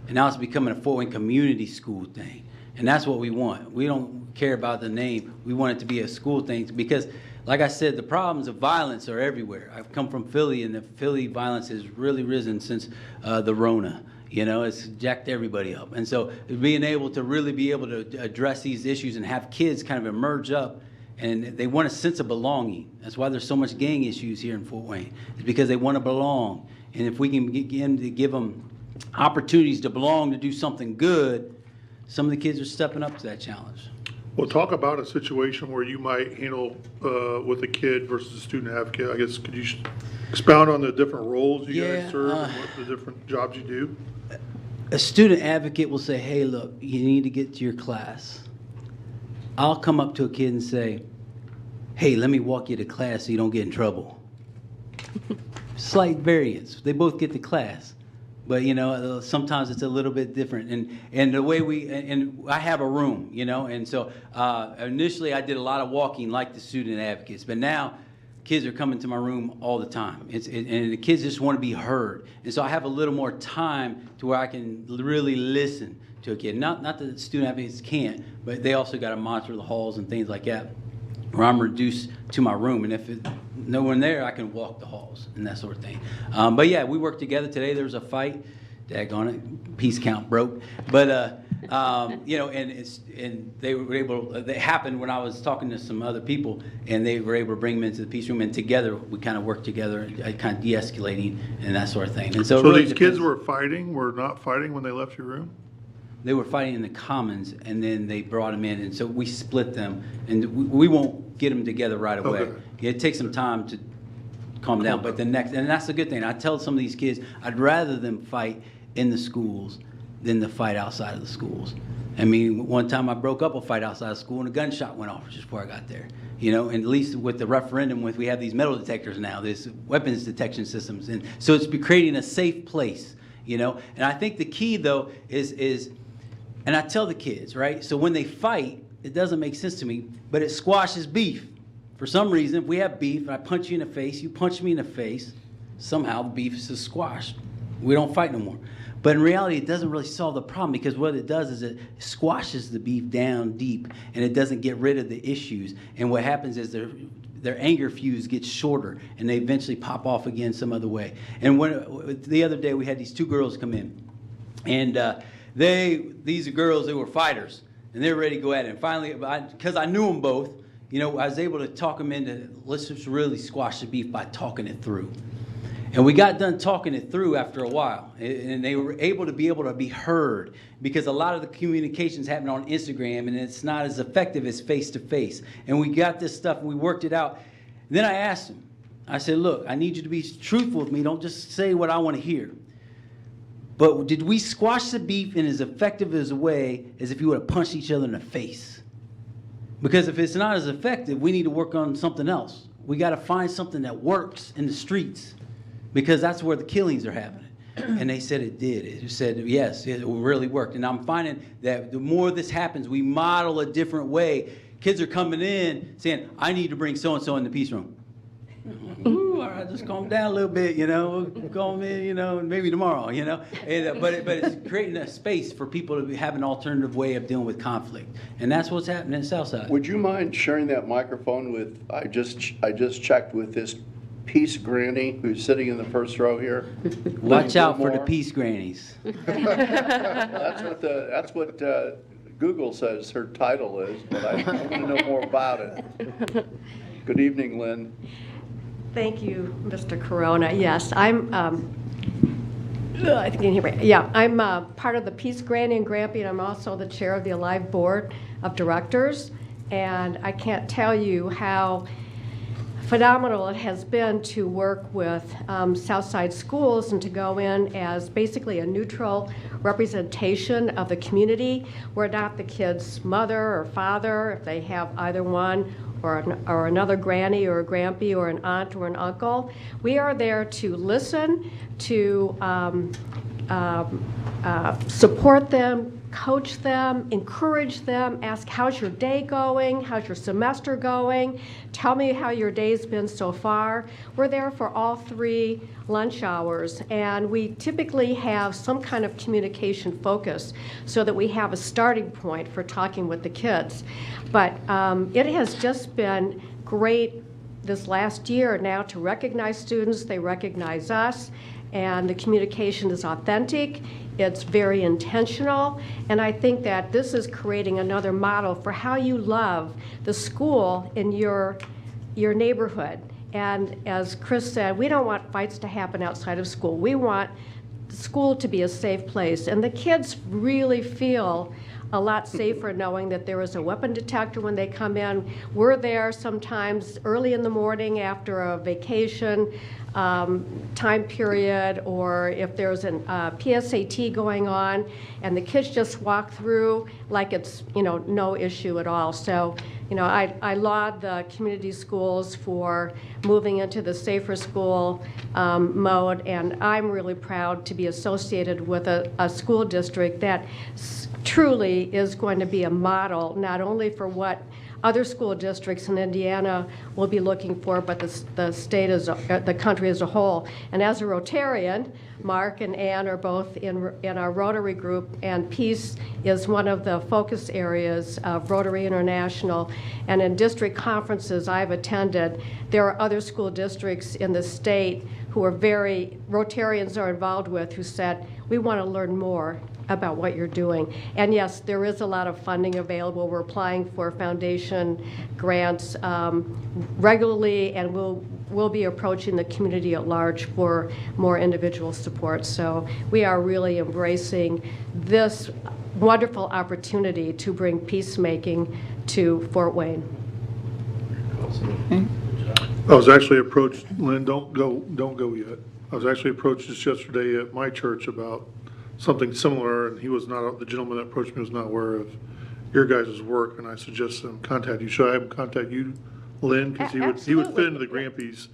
And now it's becoming a Fort Wayne community school thing. And that's what we want. We don't care about the name. We want it to be a school thing because, like I said, the problems of violence are everywhere. I've come from Philly, and the Philly violence has really risen since the Rona. You know, it's jacked everybody up. And so being able to really be able to address these issues and have kids kind of emerge up, and they want a sense of belonging. That's why there's so much gang issues here in Fort Wayne. It's because they want to belong. And if we can begin to give them opportunities to belong, to do something good, some of the kids are stepping up to that challenge. Well, talk about a situation where you might handle with a kid versus a student advocate. I guess, could you expound on the different roles you guys serve and what the different jobs you do? A student advocate will say, hey, look, you need to get to your class. I'll come up to a kid and say, hey, let me walk you to class so you don't get in trouble. Slight variance. They both get to class. But, you know, sometimes it's a little bit different. And the way and I have a room, you know, and so initially I did a lot of walking like the student advocates. But now kids are coming to my room all the time. And the kids just want to be heard. And so I have a little more time to where I can really listen to a kid. Not that the student advocates can't, but they also got to monitor the halls and things like that, where I'm reduced to my room. And if no one there, I can walk the halls and that sort of thing. But yeah, we work together. Today there was a fight. Daggone it, piece count broke. But you know, and they were able. That happened when I was talking to some other people, and they were able to bring them into the peace room, and together we kind of worked together, kind of de-escalating and that sort of thing. And so, So really these kids were not fighting when they left your room? They were fighting in the commons, and then they brought them in, and so we split them, and we won't get them together right away. Okay. It takes some time to calm down, but and that's a good thing. I tell some of these kids, I'd rather them fight in the schools than to fight outside of the schools. I mean, one time I broke up a fight outside of school, and a gunshot went off just before I got there. You know, and at least with the referendum, we have these metal detectors now, there's weapons detection systems, and so it's creating a safe place. You know, and I think the key though is. And I tell the kids, right? So when they fight, it doesn't make sense to me, but it squashes beef. For some reason, if we have beef and I punch you in the face, you punch me in the face, somehow the beef is squashed. We don't fight no more. But in reality, it doesn't really solve the problem because what it does is it squashes the beef down deep and it doesn't get rid of the issues. And what happens is their anger fuse gets shorter and they eventually pop off again some other way. And the other day we had these two girls come in, and these girls, they were fighters, and they were ready to go at it. And finally, because I knew them both, you know, I was able to talk them into, let's just really squash the beef by talking it through. And we got done talking it through after a while, and they were able to be heard because a lot of the communications happen on Instagram, and it's not as effective as face-to-face. And we got this stuff, and we worked it out. Then I asked them, I said, look, I need you to be truthful with me. Don't just say what I want to hear. But did we squash the beef in as effective as a way as if you would have punched each other in the face? Because if it's not as effective, we need to work on something else. We got to find something that works in the streets because that's where the killings are happening. And they said it did. It said, yes, it really worked. And I'm finding that the more this happens, we model a different way. Kids are coming in saying, I need to bring so-and-so in the peace room. Ooh, all right, just calm down a little bit, you know, calm in, you know, maybe tomorrow, you know. And, but it's creating a space for people to have an alternative way of dealing with conflict. And that's what's happening in Southside. Would you mind sharing that microphone with, I just checked with this peace granny who's sitting in the first row here. Watch out for the peace grannies. That's what Google says her title is, but I want to know more about it. Good evening, Lynn. Thank you, Mr. Corona. Yes, I'm, I think you can hear me. Yeah, I'm part of the Peace Granny and Grampy, and I'm also the chair of the Alive Board of Directors. And I can't tell you how phenomenal it has been to work with Southside Schools and to go in as basically a neutral representation of the community. We're not the kid's mother or father, if they have either one, or another granny or a grampy or an aunt or an uncle. We are there to listen, to support them, coach them, encourage them, ask, how's your day going? How's your semester going? Tell me how your day's been so far. We're there for all 3 lunch hours, and we typically have some kind of communication focus so that we have a starting point for talking with the kids. But it has just been great this last year now to recognize students. They recognize us, and the communication is authentic. It's very intentional, and I think that this is creating another model for how you love the school in your neighborhood. And as Chris said, we don't want fights to happen outside of school. We want school to be a safe place, and the kids really feel a lot safer knowing that there is a weapon detector when they come in. We're there sometimes early in the morning after a vacation time period, or if there's an PSAT going on, and the kids just walk through like it's, no issue at all. So, I laud the community schools for moving into the safer school mode, and I'm really proud to be associated with a school district that truly is going to be a model, not only for what other school districts in Indiana will be looking for, but the state the country as a whole. And as a Rotarian, Mark and Ann are both in our Rotary group, and peace is one of the focus areas of Rotary International. And in district conferences I've attended, there are other school districts in the state who are Rotarians are involved with, who said, we want to learn more about what you're doing. And yes, there is a lot of funding available. We're applying for foundation grants regularly, and we'll be approaching the community at large for more individual support. So we are really embracing this wonderful opportunity to bring peacemaking to Fort Wayne. I was actually approached, Lynn, don't go yet. I was actually approached just yesterday at my church about something similar, and the gentleman that approached me was not aware of your guys' work, and I suggested him contact you. Should I have him contact you, Lynn? Because he would fit into the Grampies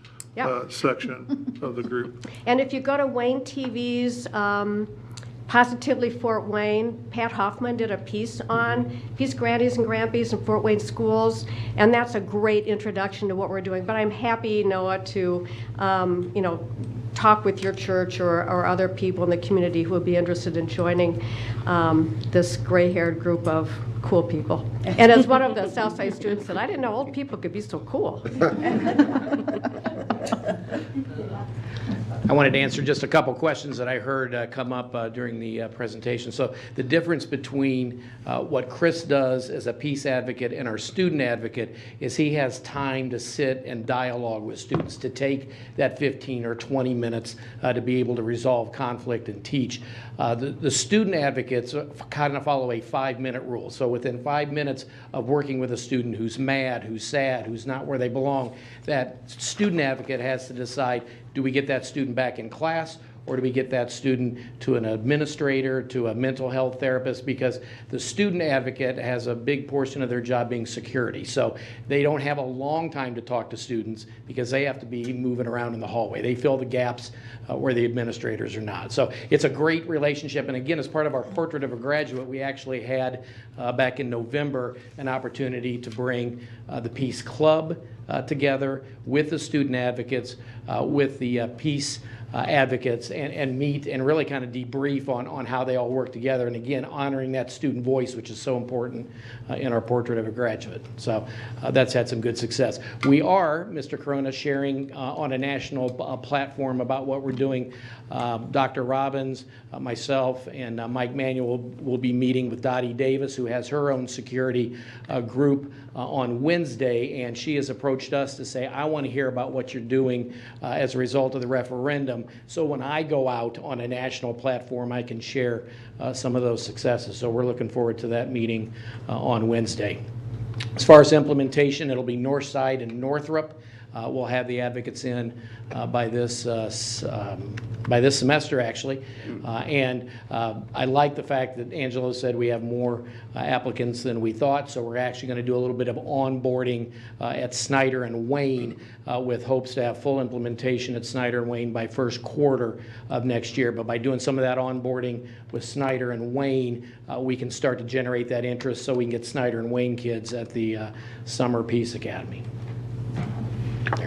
section of the group. And if you go to Wayne TV's Positively Fort Wayne, Pat Hoffman did a piece on Peace Grannies and Grampies and Fort Wayne schools, and that's a great introduction to what we're doing. But I'm happy, Noah, to talk with your church or other people in the community who would be interested in joining this gray-haired group of cool people. And as one of the Southside students said, I didn't know old people could be so cool. I wanted to answer just a couple questions that I heard come up during the presentation. So the difference between what Chris does as a peace advocate and our student advocate is he has time to sit and dialogue with students, to take that 15 or 20 minutes to be able to resolve conflict and teach. The student advocates kind of follow a 5-minute rule. So within 5 minutes of working with a student who's mad, who's sad, who's not where they belong, that student advocate has to decide, do we get that student back in class, or do we get that student to an administrator, to a mental health therapist? Because the student advocate has a big portion of their job being security. So they don't have a long time to talk to students because they have to be moving around in the hallway. They fill the gaps where the administrators are not. So it's a great relationship. And again, as part of our Portrait of a Graduate, we actually had back in November an opportunity to bring the Peace Club together with the student advocates, with the Peace advocates and meet and really kind of debrief on how they all work together. And again, honoring that student voice, which is so important in our portrait of a graduate. So that's had some good success. We are, Mr. Corona, sharing on a national platform about what we're doing. Dr. Robbins, myself, and Mike Manuel will be meeting with Dottie Davis, who has her own security group on Wednesday, and she has approached us to say, I want to hear about what you're doing as a result of the referendum, so when I go out on a national platform, I can share some of those successes. So we're looking forward to that meeting on Wednesday. As far as implementation, it'll be Northside and Northrop. We'll have the advocates in by this semester, actually. And I like the fact that Angelo said we have more applicants than we thought, so we're actually going to do a little bit of onboarding at Snyder and Wayne with hopes to have full implementation at Snyder and Wayne by first quarter of next year. But by doing some of that onboarding with Snyder and Wayne, we can start to generate that interest so we can get Snyder and Wayne kids at the Summer Peace Academy.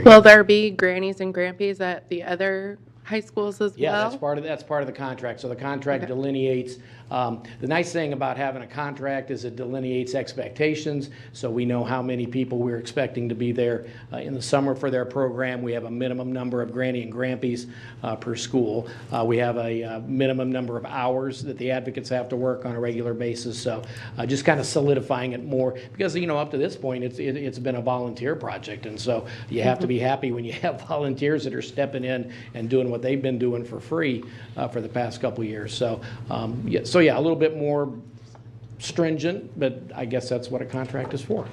Will there be grannies and grandpas at the other high schools as Yeah, well? that's part of the contract. So the contract delineates. The nice thing about having a contract is it delineates expectations, so we know how many people we're expecting to be there in the summer for their program. We have a minimum number of granny and grandpies per school. We have a minimum number of hours that the advocates have to work on a regular basis. So just kind of solidifying it more, because up to this point it's been a volunteer project, and so you have to be happy when you have volunteers that are stepping in and doing what they've been doing for free for the past couple of years. So yeah, a little bit more stringent, but I guess that's what a contract is for.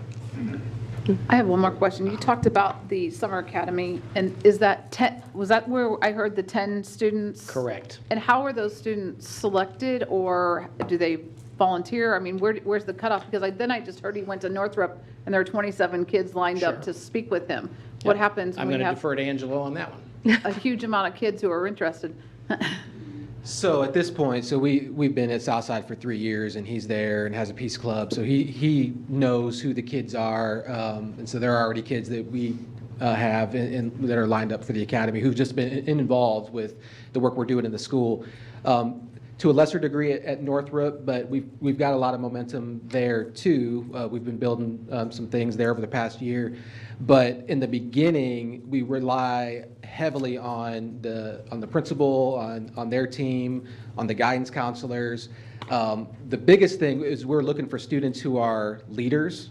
I have one more question. You talked about the summer academy, and is that 10, was that where I heard the 10 students? Correct. And how are those students selected, or do they volunteer? I mean, where's the cutoff? Because then I just heard he went to Northrop and there are 27 kids lined up to speak with him. What happens when I'm we going to have defer to Angelo on that one. a huge amount of kids who are interested? So at this point, so we've been at Southside for 3 years, and he's there and has a Peace Club, so he knows who the kids are, and so there are already kids that we have that are lined up for the academy who've just been involved with the work we're doing in the school. To a lesser degree at Northrop, but we've got a lot of momentum there too. We've been building some things there over the past year. But in the beginning, we rely heavily on the principal, on their team, on the guidance counselors. The biggest thing is we're looking for students who are leaders,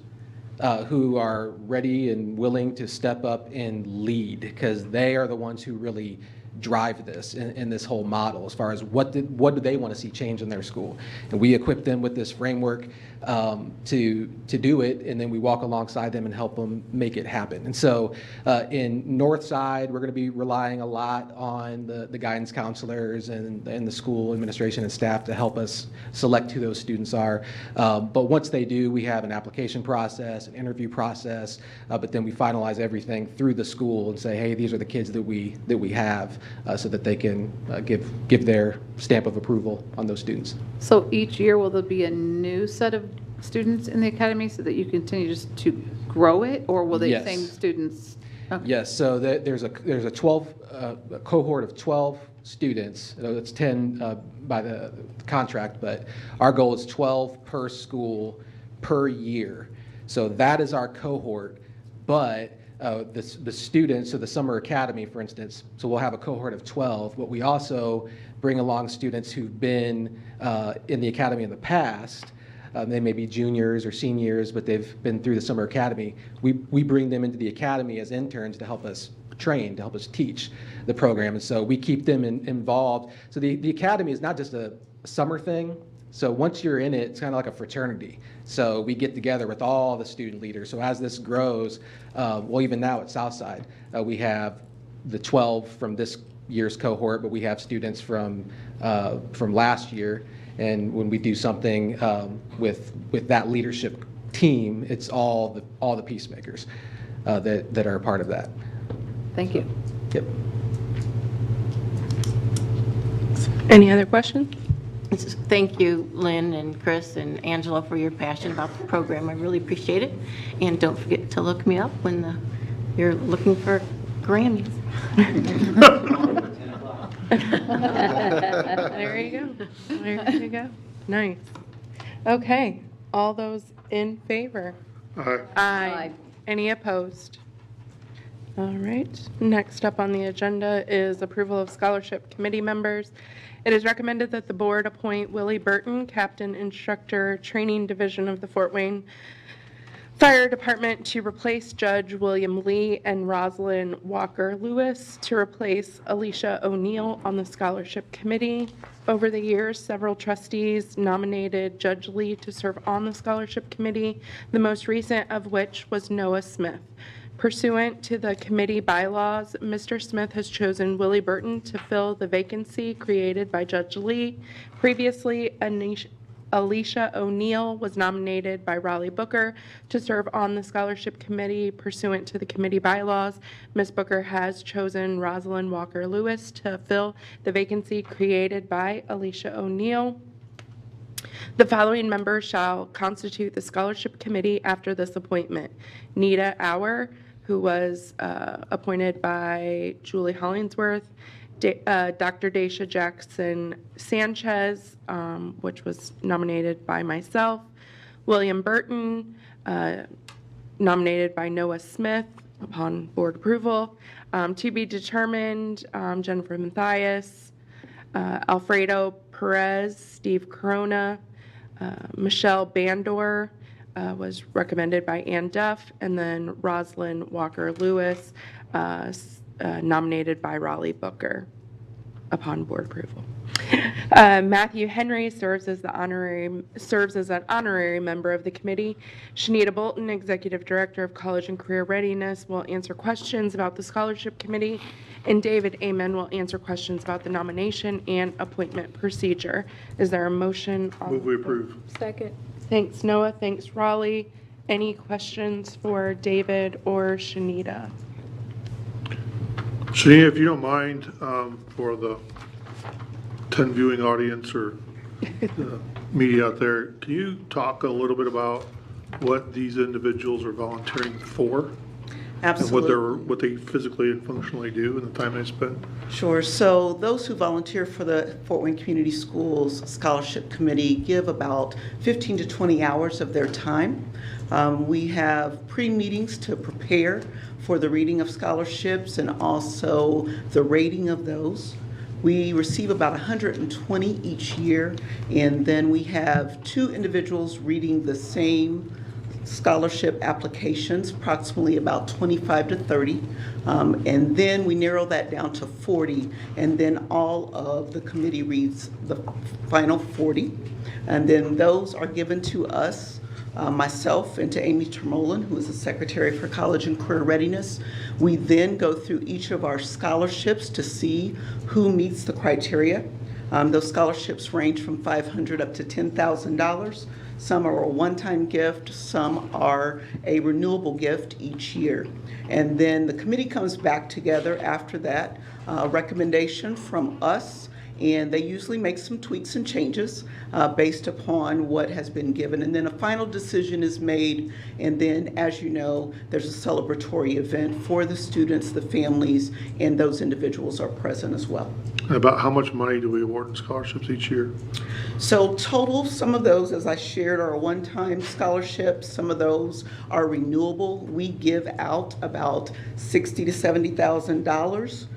who are ready and willing to step up and lead, because they are the ones who really drive this in this whole model as far as what do they want to see change in their school. And we equip them with this framework to do it, and then we walk alongside them and help them make it happen. And so in Northside, we're going to be relying a lot on the guidance counselors and the school administration and staff to help us select who those students are. But once they do, we have an application process, an interview process, but then we finalize everything through the school and say, hey, these are the kids that we have, so that they can give their stamp of approval on those students. So each year, will there be a new set of students in the academy so that you continue just to grow it, or will the same students? Okay. Yes, so there's a cohort of 12 students. It's 10 by the contract, but our goal is 12 per school per year. So that is our cohort, but the students, so the summer academy, for instance, so we'll have a cohort of 12, but we also bring along students who've been in the academy in the past. They may be juniors or seniors, but they've been through the summer academy. We bring them into the academy as interns to help us train, to help us teach the program, and so we keep them involved. So the academy is not just a summer thing. So once you're in it, it's kind of like a fraternity. So we get together with all the student leaders. So as this grows, well, even now at Southside, we have the 12 from this year's cohort, but we have students from last year. And when we do something with that leadership team, it's all the peacemakers that are a part of that. Thank you. Yep. Any other questions? Thank you, Lynn and Chris and Angela, for your passion about the program. I really appreciate it. And don't forget to look me up when you're looking for Grammys. There you go. There you go. Nice. Okay, all those in favor? Aye. Aye. Any opposed? All right, next up on the agenda is approval of scholarship committee members. It is recommended that the board appoint Willie Burton, Captain Instructor, Training Division of the Fort Wayne Fire Department, to replace Judge William Lee, and Rosalind Walker Lewis to replace Alicia O'Neill on the scholarship committee. Over the years, several trustees nominated Judge Lee to serve on the scholarship committee, the most recent of which was Noah Smith. Pursuant to the committee bylaws, Mr. Smith has chosen Willie Burton to fill the vacancy created by Judge Lee. Previously, Alicia O'Neill was nominated by Raleigh Booker to serve on the scholarship committee. Pursuant to the committee bylaws, Ms. Booker has chosen Rosalind Walker Lewis to fill the vacancy created by Alicia O'Neill. The following members shall constitute the scholarship committee after this appointment: Nita Auer, who was appointed by Julie Hollingsworth; Dr. Daisha Jackson Sanchez, which was nominated by myself; William Burton, nominated by Noah Smith upon board approval; to be determined, Jennifer Mathias, Alfredo Perez, Steve Corona, Michelle Bandor was recommended by Ann Duff, and then Rosalind Walker Lewis, nominated by Raleigh Booker upon board approval. Matthew Henry serves as an honorary member of the committee. Shanita Bolton, Executive Director of College and Career Readiness, will answer questions about the scholarship committee, and David Amen will answer questions about the nomination and appointment procedure. Is there a motion? Move we approve. Second. Thanks, Noah. Thanks, Raleigh. Any questions for David or Shanita? Shanita, if you don't mind, for the 10 viewing audience or the media out there, can you talk a little bit about what these individuals are volunteering for? Absolutely. And what they physically and functionally do and the time they spend? Sure. So those who volunteer for the Fort Wayne Community Schools Scholarship Committee give about 15 to 20 hours of their time. We have pre-meetings to prepare for the reading of scholarships and also the rating of those. We receive about 120 each year, and then we have 2 individuals reading the same scholarship applications, approximately about 25 to 30, and then we narrow that down to 40, and then all of the committee reads the final 40, and then those are given to us, myself and to Amy Termolen, who is the Secretary for College and Career Readiness. We then go through each of our scholarships to see who meets the criteria. Those scholarships range from $500 up to $10,000. Some are a one-time gift, some are a renewable gift each year. And then the committee comes back together after that, recommendation from us, and they usually make some tweaks and changes based upon what has been given. And then a final decision is made, and then, as you know, there's a celebratory event for the students, the families, and those individuals are present as well. And about how much money do we award in scholarships each year? So total, some of those, as I shared, are one-time scholarships. Some of those are renewable. We give out about $60,000 to $70,000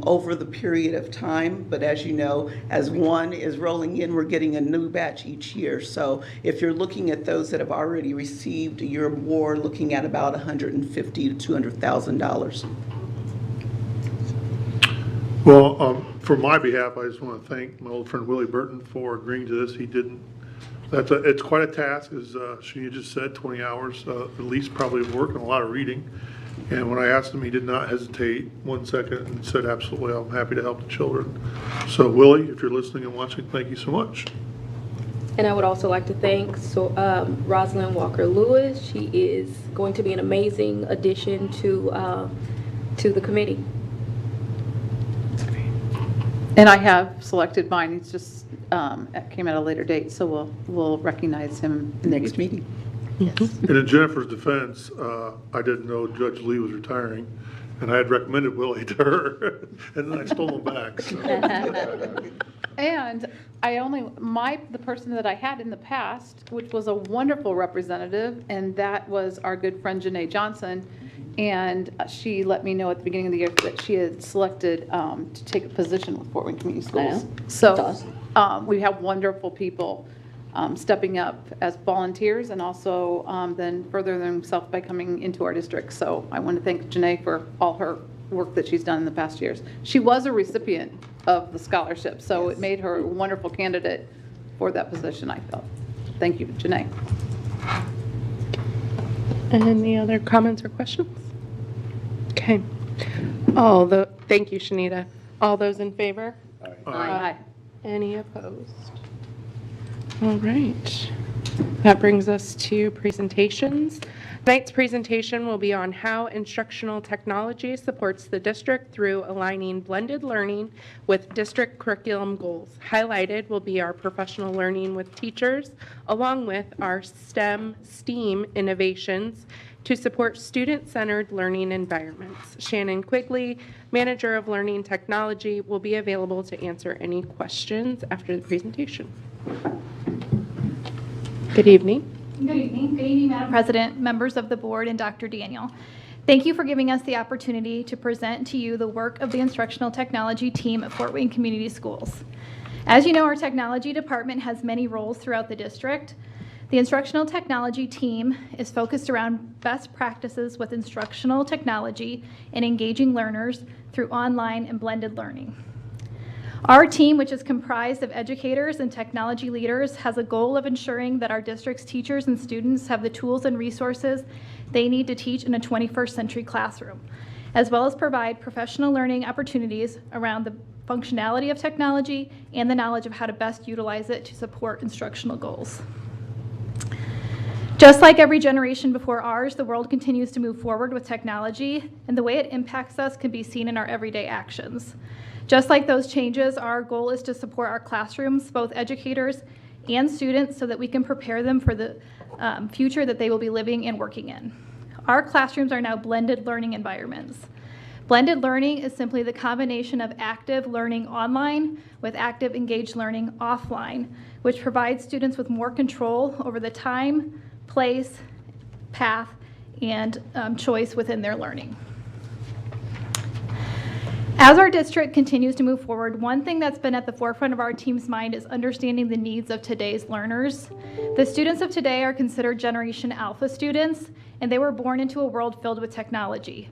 over the period of time. But as you know, as one is rolling in, we're getting a new batch each year. So if you're looking at those that have already received your award, looking at about $150,000 to $200,000. Well, for my behalf, I just want to thank my old friend Willie Burton for agreeing to this. He didn't. It's quite a task, as she just said, 20 hours at least probably of work and a lot of reading. And when I asked him, he did not hesitate 1 second and said, absolutely, I'm happy to help the children. So Willie, if you're listening and watching, thank you so much. And I would also like to thank Rosalind Walker Lewis. She is going to be an amazing addition to the committee. And I have selected mine. He's just came at a later date, so we'll recognize him next meeting. Yes. And in Jennifer's defense, I didn't know Judge Lee was retiring, And I had recommended Willie to her, and then I stole him back. So. And the person that I had in the past, which was a wonderful representative, and that was our good friend Janae Johnson. And she let me know at the beginning of the year that she had selected to take a position with Fort Wayne Community Schools. So we have wonderful people stepping up as volunteers and also then further themselves by coming into our district. So I want to thank Janae for all her work that she's done in the past years. She was a recipient of the scholarship, so it made her a wonderful candidate for that position, I felt. Thank you, Janae. Any other comments or questions? Okay. Thank you, Shanita. All those in favor? Aye. Any opposed? All right. That brings us to presentations. Tonight's presentation will be on how instructional technology supports the district through aligning blended learning with district curriculum goals. Highlighted will be our professional learning with teachers, along with our STEAM innovations to support student-centered learning environments. Shannon Quigley, Manager of Learning Technology, will be available to answer any questions after the presentation. Good evening. Good evening. Good evening, Madam President, members of the board, and Dr. Daniel. Thank you for giving us the opportunity to present to you the work of the instructional technology team at Fort Wayne Community Schools. As you know, our technology department has many roles throughout the district. The instructional technology team is focused around best practices with instructional technology and engaging learners through online and blended learning. Our team, which is comprised of educators and technology leaders, has a goal of ensuring that our district's teachers and students have the tools and resources they need to teach in a 21st century classroom, as well as provide professional learning opportunities around the functionality of technology and the knowledge of how to best utilize it to support instructional goals. Just like every generation before ours, the world continues to move forward with technology, and the way it impacts us can be seen in our everyday actions. Just like those changes, our goal is to support our classrooms, both educators and students, so that we can prepare them for the future that they will be living and working in. Our classrooms are now blended learning environments. Blended learning is simply the combination of active learning online with active engaged learning offline, which provides students with more control over the time, place, path, and choice within their learning. As our district continues to move forward, one thing that's been at the forefront of our team's mind is understanding the needs of today's learners. The students of today are considered Generation Alpha students, and they were born into a world filled with technology.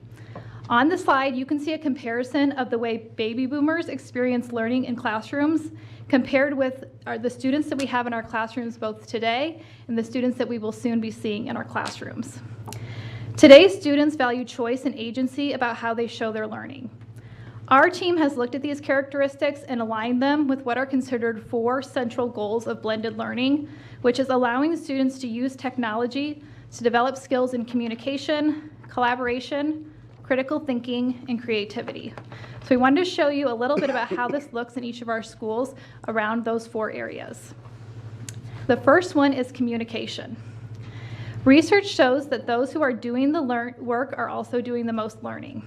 On the slide, you can see a comparison of the way baby boomers experience learning in classrooms compared with the students that we have in our classrooms both today and the students that we will soon be seeing in our classrooms. Today's students value choice and agency about how they show their learning. Our team has looked at these characteristics and aligned them with what are considered 4 central goals of blended learning, which is allowing students to use technology to develop skills in communication, collaboration, critical thinking, and creativity. So we wanted to show you a little bit about how this looks in each of our schools around those 4 areas. The first one is communication. Research shows that those who are doing the work are also doing the most learning.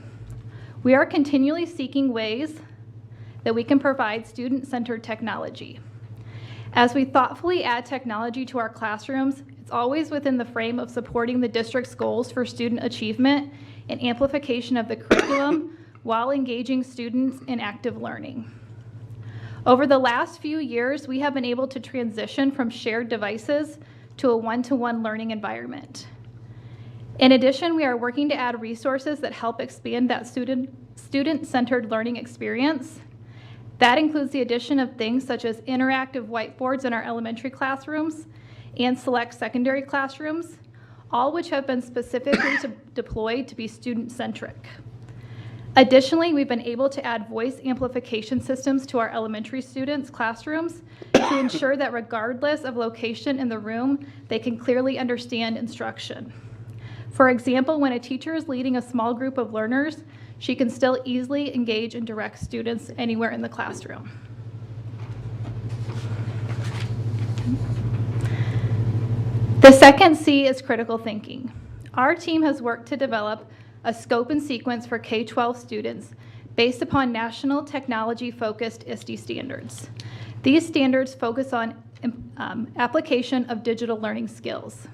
We are continually seeking ways that we can provide student-centered technology. As we thoughtfully add technology to our classrooms, it's always within the frame of supporting the district's goals for student achievement and amplification of the curriculum while engaging students in active learning. Over the last few years, we have been able to transition from shared devices to a one-to-one learning environment. In addition, we are working to add resources that help expand that student-centered learning experience. That includes the addition of things such as interactive whiteboards in our elementary classrooms and select secondary classrooms, all which have been specifically deployed to be student-centric. Additionally, we've been able to add voice amplification systems to our elementary students' classrooms to ensure that regardless of location in the room, they can clearly understand instruction. For example, when a teacher is leading a small group of learners, she can still easily engage and direct students anywhere in the classroom. The second C is critical thinking. Our team has worked to develop a scope and sequence for K-12 students based upon national technology-focused ISTE standards. These standards focus on application of digital learning skills.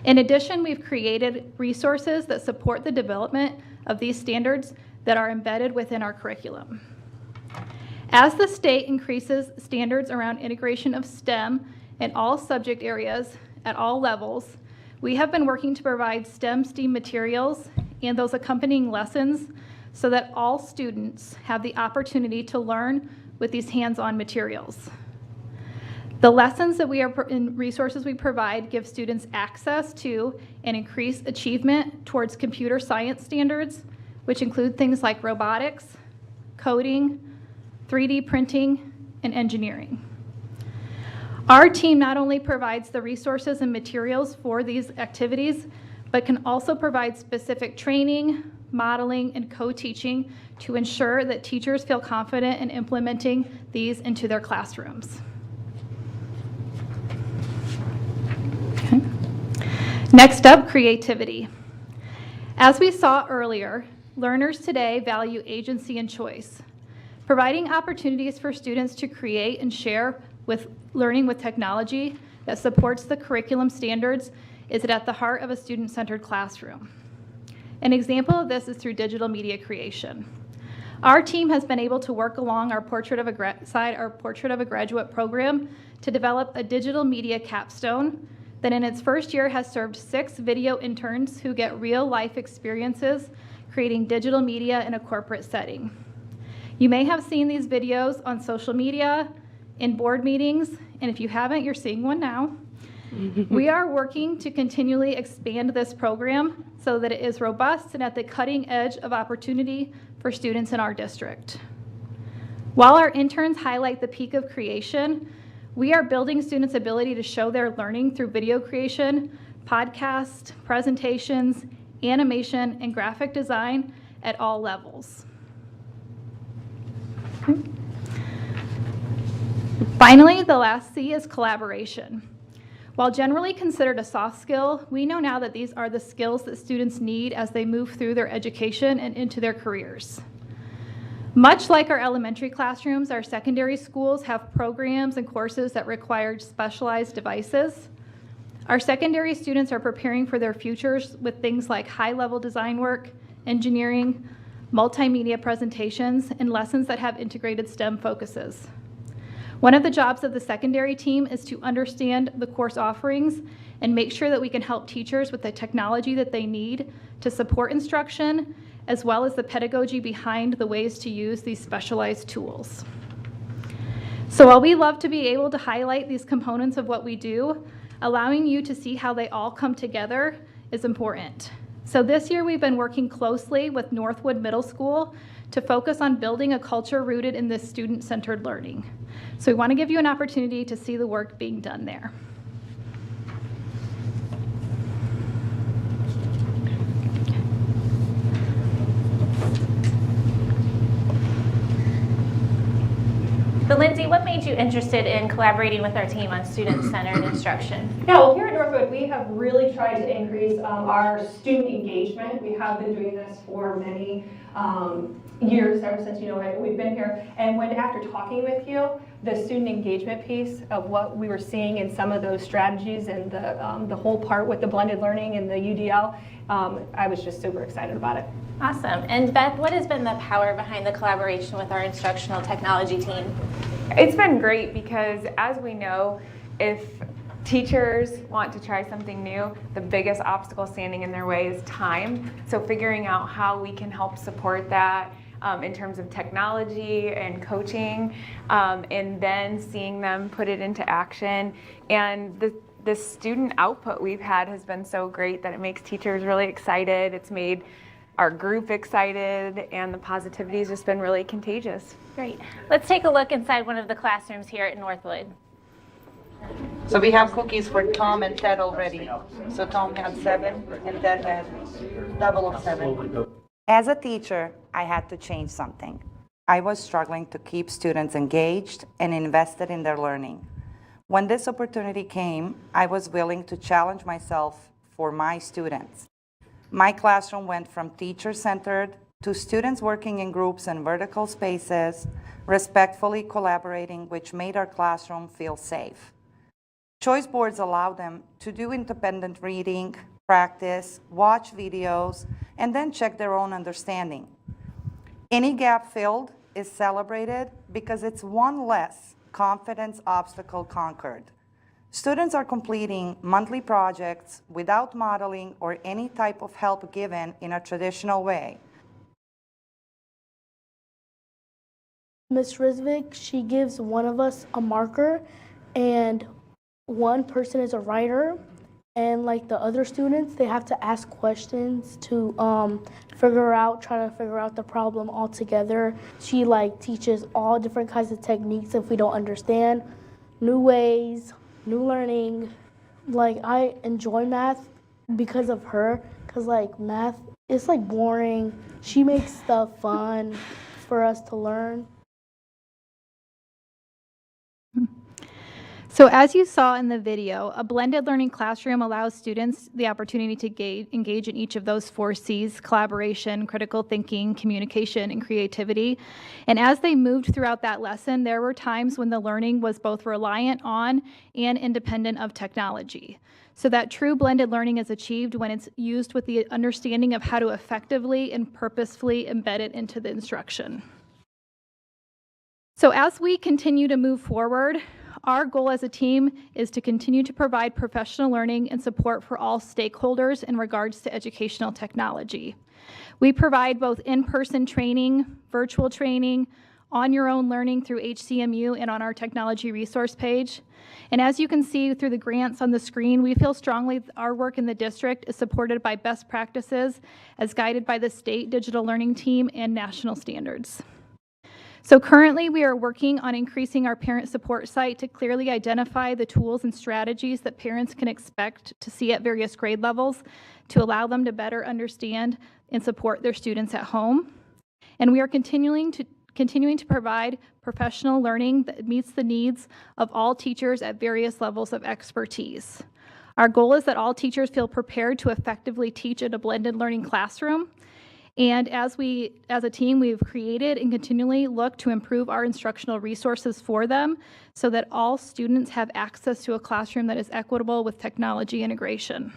In addition, we've created resources that support the development of these standards that are embedded within our curriculum. As the state increases standards around integration of STEM in all subject areas at all levels, we have been working to provide STEM materials and those accompanying lessons so that all students have the opportunity to learn with these hands-on materials. The lessons that and resources we provide give students access to and increase achievement towards computer science standards, which include things like robotics, coding, 3D printing, and engineering. Our team not only provides the resources and materials for these activities, but can also provide specific training, modeling, and co-teaching to ensure that teachers feel confident in implementing these into their classrooms. Okay. Next up, creativity. As we saw earlier, learners today value agency and choice. Providing opportunities for students to create and share with learning with technology that supports the curriculum standards is at the heart of a student-centered classroom. An example of this is through digital media creation. Our team has been able to work along our Portrait of a Graduate program to develop a digital media capstone that in its first year has served 6 video interns who get real-life experiences creating digital media in a corporate setting. You may have seen these videos on social media, in board meetings, and if you haven't, you're seeing one now. We are working to continually expand this program so that it is robust and at the cutting edge of opportunity for students in our district. While our interns highlight the peak of creation, we are building students' ability to show their learning through video creation, podcast, presentations, animation, and graphic design at all levels. Okay. Finally, the last C is collaboration. While generally considered a soft skill, we know now that these are the skills that students need as they move through their education and into their careers. Much like our elementary classrooms, our secondary schools have programs and courses that require specialized devices. Our secondary students are preparing for their futures with things like high-level design work, engineering, multimedia presentations, and lessons that have integrated STEM focuses. One of the jobs of the secondary team is to understand the course offerings and make sure that we can help teachers with the technology that they need to support instruction, as well as the pedagogy behind the ways to use these specialized tools. So while we love to be able to highlight these components of what we do, allowing you to see how they all come together is important. So this year we've been working closely with Northwood Middle School to focus on building a culture rooted in this student-centered learning. So we want to give you an opportunity to see the work being done there. But Lindsay, what made you interested in collaborating with our team on student-centered instruction? Yeah, well, here at Northwood, we have really tried to increase our student engagement. We have been doing this for many years, ever since we've been here. And after talking with you, the student engagement piece of what we were seeing in some of those strategies and the whole part with the blended learning and the UDL, I was just super excited about it. Awesome. And Beth, what has been the power behind the collaboration with our instructional technology team? It's been great because, as we know, if teachers want to try something new, the biggest obstacle standing in their way is time. So figuring out how we can help support that in terms of technology and coaching, and then seeing them put it into action. And the student output we've had has been so great that it makes teachers really excited. It's made our group excited, and the positivity has just been really contagious. Great. Let's take a look inside one of the classrooms here at Northwood. So we have cookies for Tom and Ted already. So Tom had 7 and Ted had double of 7. As a teacher, I had to change something. I was struggling to keep students engaged and invested in their learning. When this opportunity came, I was willing to challenge myself for my students. My classroom went from teacher-centered to students working in groups and vertical spaces, respectfully collaborating, which made our classroom feel safe. Choice boards allow them to do independent reading, practice, watch videos, and then check their own understanding. Any gap filled is celebrated because it's one less confidence obstacle conquered. Students are completing monthly projects without modeling or any type of help given in a traditional way. Ms. Rizvik, she gives one of us a marker, and one person is a writer, and like the other students, they have to ask questions to try to figure out the problem all together. She like teaches all different kinds of techniques if we don't understand, new ways, new learning. Like I enjoy math because of her, because like math is like boring. She makes stuff fun for us to learn. So as you saw in the video, a blended learning classroom allows students the opportunity to engage in each of those 4 C's: collaboration, critical thinking, communication, and creativity. And as they moved throughout that lesson, there were times when the learning was both reliant on and independent of technology. So that true blended learning is achieved when it's used with the understanding of how to effectively and purposefully embed it into the instruction. So as we continue to move forward, our goal as a team is to continue to provide professional learning and support for all stakeholders in regards to educational technology. We provide both in-person training, virtual training, on-your-own learning through HCMU and on our technology resource page. And as you can see through the grants on the screen, we feel strongly that our work in the district is supported by best practices as guided by the state digital learning team and national standards. So currently we are working on increasing our parent support site to clearly identify the tools and strategies that parents can expect to see at various grade levels to allow them to better understand and support their students at home. And we are continuing to provide professional learning that meets the needs of all teachers at various levels of expertise. Our goal is that all teachers feel prepared to effectively teach in a blended learning classroom. And as a team, we've created and continually look to improve our instructional resources for them so that all students have access to a classroom that is equitable with technology integration.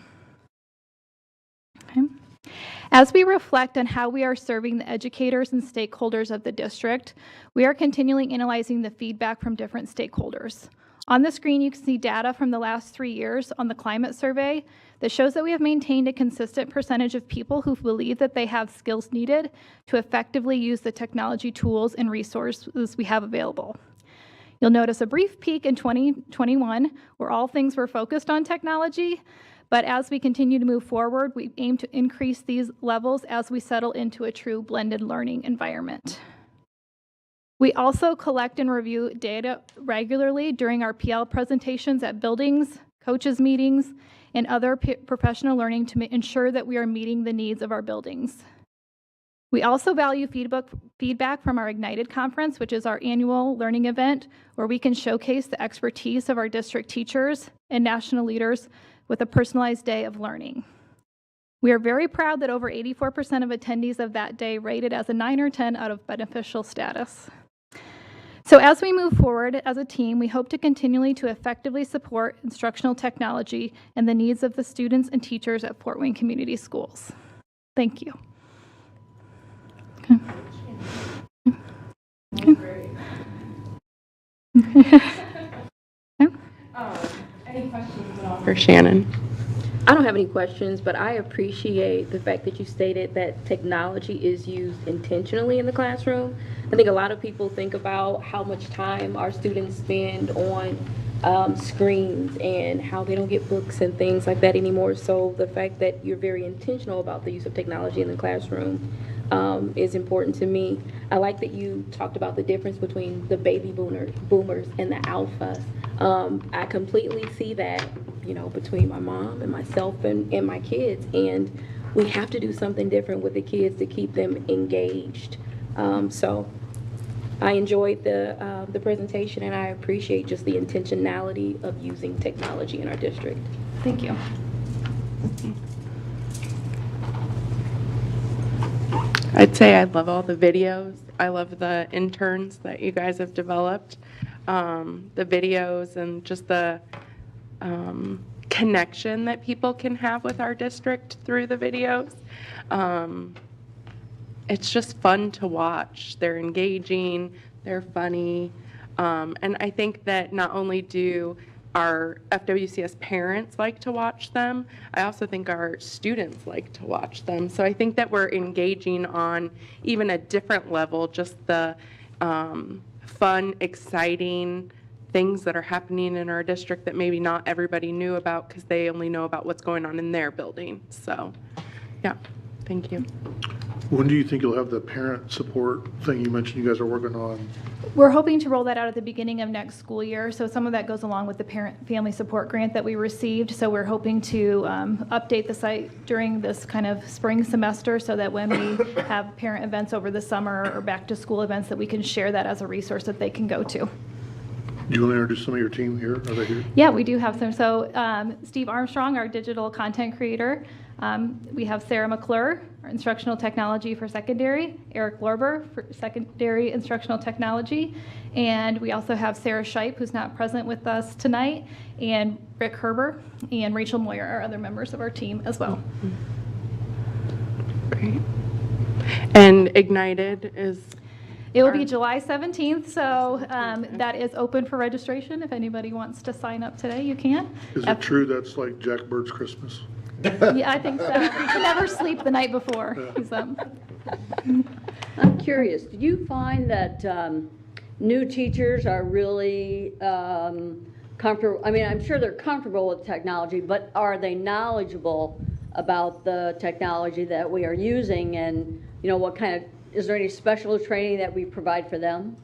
Okay. As we reflect on how we are serving the educators and stakeholders of the district, we are continually analyzing the feedback from different stakeholders. On the screen, you can see data from the last 3 years on the climate survey that shows that we have maintained a consistent percentage of people who believe that they have skills needed to effectively use the technology tools and resources we have available. You'll notice a brief peak in 2021 where all things were focused on technology, but as we continue to move forward, we aim to increase these levels as we settle into a true blended learning environment. We also collect and review data regularly during our PL presentations at buildings, coaches meetings, and other professional learning to ensure that we are meeting the needs of our buildings. We also value feedback from our Ignited Conference, which is our annual learning event where we can showcase the expertise of our district teachers and national leaders with a personalized day of learning. We are very proud that over 84% of attendees of that day rated as a 9 or 10 out of beneficial status. So as we move forward as a team, we hope to continually to effectively support instructional technology and the needs of the students and teachers at Fort Wayne Community Schools. Thank you. Any questions at all for Shannon? I don't have any questions, but I appreciate the fact that you stated that technology is used intentionally in the classroom. I think a lot of people think about how much time our students spend on screens and how they don't get books and things like that anymore. So the fact that you're very intentional about the use of technology in the classroom is important to me. I like that you talked about the difference between the baby boomers and the alphas. I completely see that, you know, between my mom and myself and my kids, and we have to do something different with the kids to keep them engaged. So I enjoyed the presentation, and I appreciate just the intentionality of using technology in our district. Thank you. I'd say I love all the videos. I love the interns that you guys have developed. The videos and just the connection that people can have with our district through the videos. It's just fun to watch. They're engaging, they're funny. And I think that not only do our FWCS parents like to watch them, I also think our students like to watch them. So I think that we're engaging on even a different level, just the fun, exciting things that are happening in our district that maybe not everybody knew about because they only know about what's going on in their building. So, yeah, thank you. When do you think you'll have the parent support thing you mentioned you guys are working on? We're hoping to roll that out at the beginning of next school year. So some of that goes along with the parent family support grant that we received. So we're hoping to update the site during this kind of spring semester so that when we have parent events over the summer or back to school events that we can share that as a resource that they can go to. Do you want to introduce some of your team here? Are they here? Yeah, we do have some. So Steve Armstrong, our digital content creator. We have Sarah McClure, our instructional technology for secondary, Eric Lorber for secondary instructional technology, and we also have Sarah Scheip, who's not present with us tonight, and Rick Herber and Rachel Moyer are other members of our team as well. Great. And Ignited is? It will be July 17th, so that is open for registration. If anybody wants to sign up today, you can. Is it true that's like Jack Bird's Christmas? Yeah, I think so. You can never sleep the night before. I'm curious, do you find that new teachers are really comfortable? I mean, I'm sure they're comfortable with technology, but are they knowledgeable about the technology that we are using? And, you know, what kind of, is there any special training that we provide for them?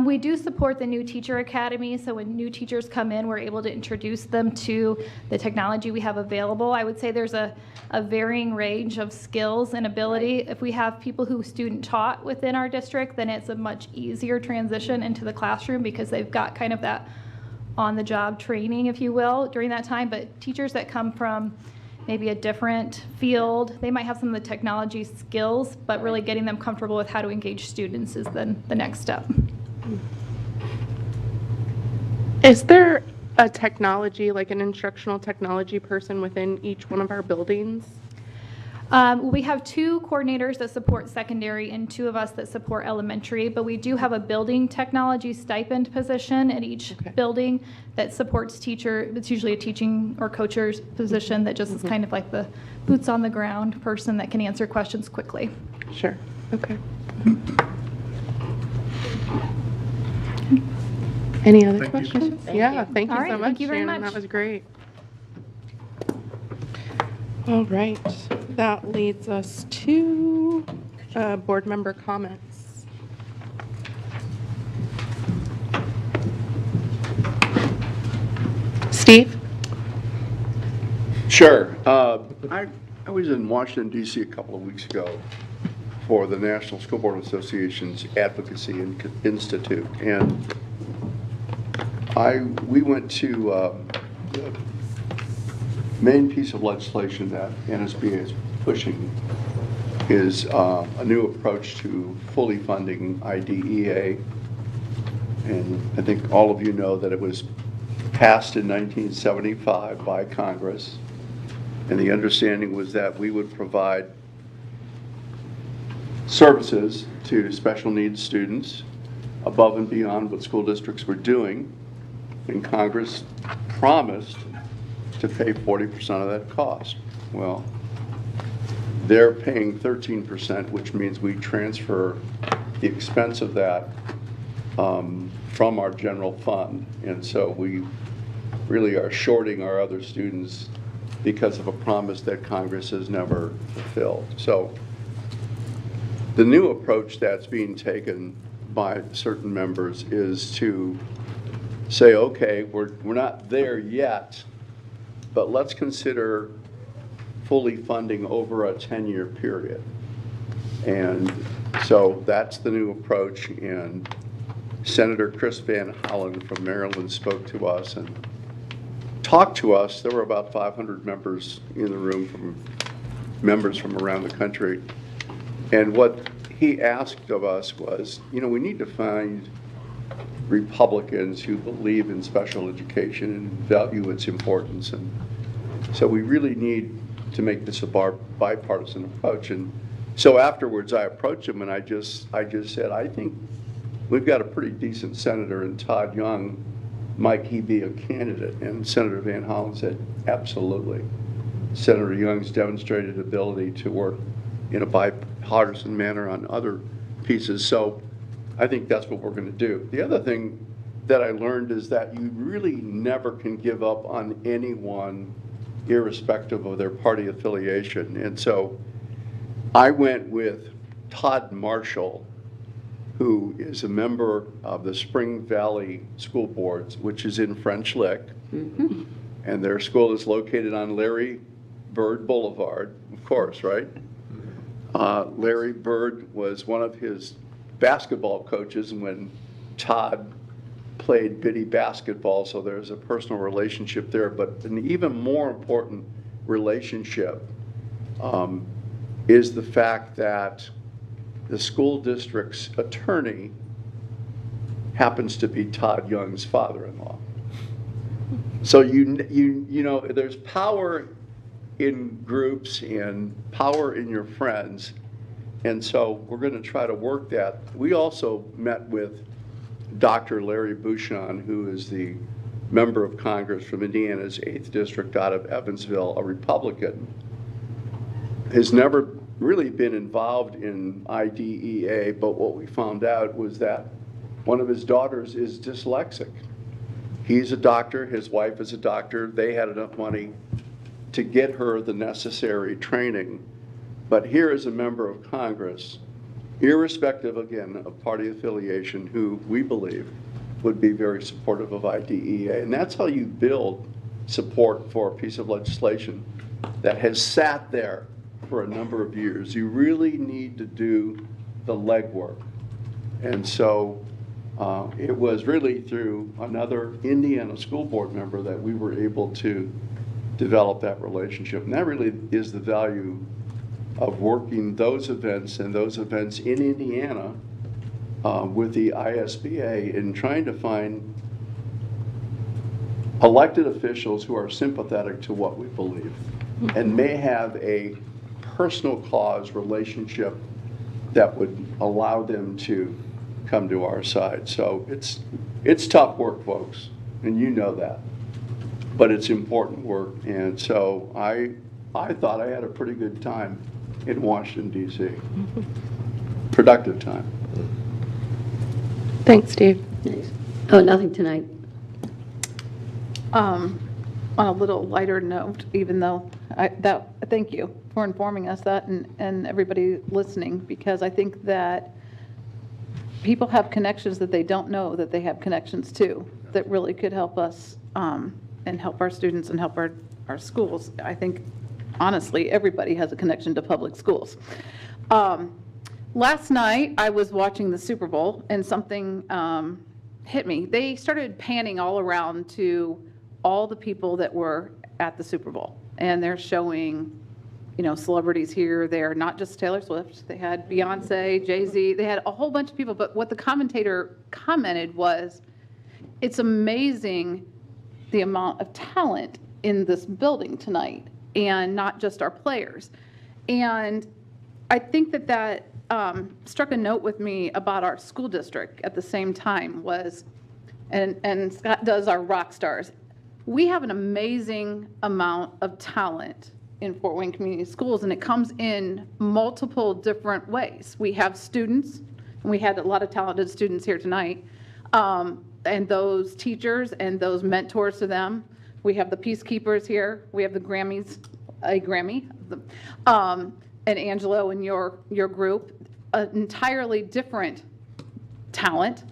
We do support the New Teacher Academy, so when new teachers come in, we're able to introduce them to the technology we have available. I would say there's a varying range of skills and ability. If we have people who student taught within our district, then it's a much easier transition into the classroom because they've got kind of that on-the-job training, if you will, during that time. But teachers that come from maybe a different field, they might have some of the technology skills, but really getting them comfortable with how to engage students is then the next step. Is there a technology, like an instructional technology person within each one of our buildings? We have 2 coordinators that support secondary and 2 of us that support elementary, but we do have a building technology stipend position at each building that supports teacher. It's usually a teaching or coacher's position that just is kind of like the boots on the ground person that can answer questions quickly. Sure. Okay. Any other questions? Yeah, thank you All right, so much, thank you very Shannon. much. That was great. All right, that leads us to board member comments. Steve? Sure. I was in Washington, D.C. a couple of weeks ago for the National School Board Association's Advocacy Institute, and we went to the main piece of legislation that NSBA is pushing is a new approach to fully funding IDEA. And I think all of you know that it was passed in 1975 by Congress. And the understanding was that we would provide services to special needs students above and beyond what school districts were doing. And Congress promised to pay 40% of that cost. Well, they're paying 13%, which means we transfer the expense of that from our general fund. And so we really are shorting our other students because of a promise that Congress has never fulfilled. So the new approach that's being taken by certain members is to say, okay, we're not there yet, but let's consider fully funding over a 10-year period. And so that's the new approach, and Senator Chris Van Hollen from Maryland spoke to us and talked to us. There were about 500 members in the room, from members from around the country. And what he asked of us was, we need to find Republicans who believe in special education and value its importance. And so we really need to make this a bipartisan approach. And so afterwards, I approached him and I just said, I think we've got a pretty decent senator in Todd Young. Might he be a candidate? And Senator Van Hollen said, absolutely. Senator Young's demonstrated ability to work in a bipartisan manner on other pieces. So I think that's what we're going to do. The other thing that I learned is that you really never can give up on anyone irrespective of their party affiliation. And so I went with Todd Marshall, who is a member of the Spring Valley School Boards, which is in French Lick. Mm-hmm. And their school is located on Larry Bird Boulevard, of course, right? Larry Bird was one of his basketball coaches when Todd played Biddy basketball, so there's a personal relationship there. But an even more important relationship is the fact that the school district's attorney happens to be Todd Young's father-in-law. So you know there's power in groups and power in your friends, and so we're going to try to work that. We also met with Dr. Larry Bouchon, who is the member of Congress from Indiana's 8th District out of Evansville, a Republican. Has never really been involved in IDEA, but what we found out was that one of his daughters is dyslexic. He's a doctor, his wife is a doctor. They had enough money to get her the necessary training. But here is a member of Congress, irrespective, again, of party affiliation, who we believe would be very supportive of IDEA. And that's how you build support for a piece of legislation that has sat there for a number of years. You really need to do the legwork. And so it was really through another Indiana school board member that we were able to develop that relationship. And that really is the value of working those events and those events in Indiana with the ISBA and trying to find elected officials who are sympathetic to what we believe and may have a personal cause relationship that would allow them to come to our side. So it's tough work, folks, and you know that. But it's important work, and so I thought I had a pretty good time in Washington, D.C. Productive time. Thanks, Steve. Nice. Oh, nothing tonight. On a little lighter note, even though thank you for informing us that and everybody listening, because I think that people have connections that they don't know that they have connections to that really could help us and help our students and help our schools. I think, honestly, everybody has a connection to public schools. Last night, I was watching the Super Bowl, and something hit me. They started panning all around to all the people that were at the Super Bowl, and they're showing, celebrities here, there, not just Taylor Swift. They had Beyonce, Jay-Z, they had a whole bunch of people, but what the commentator commented was, it's amazing the amount of talent in this building tonight, and not just our players. And I think that struck a note with me about our school district at the same time was, and Scott does our rock stars. We have an amazing amount of talent in Fort Wayne Community Schools, and it comes in multiple different ways. We have students, and we had a lot of talented students here tonight, and those teachers and those mentors to them. We have the peacekeepers here. We have the Grammys, a Grammy, and Angelo and your group, an entirely different talent.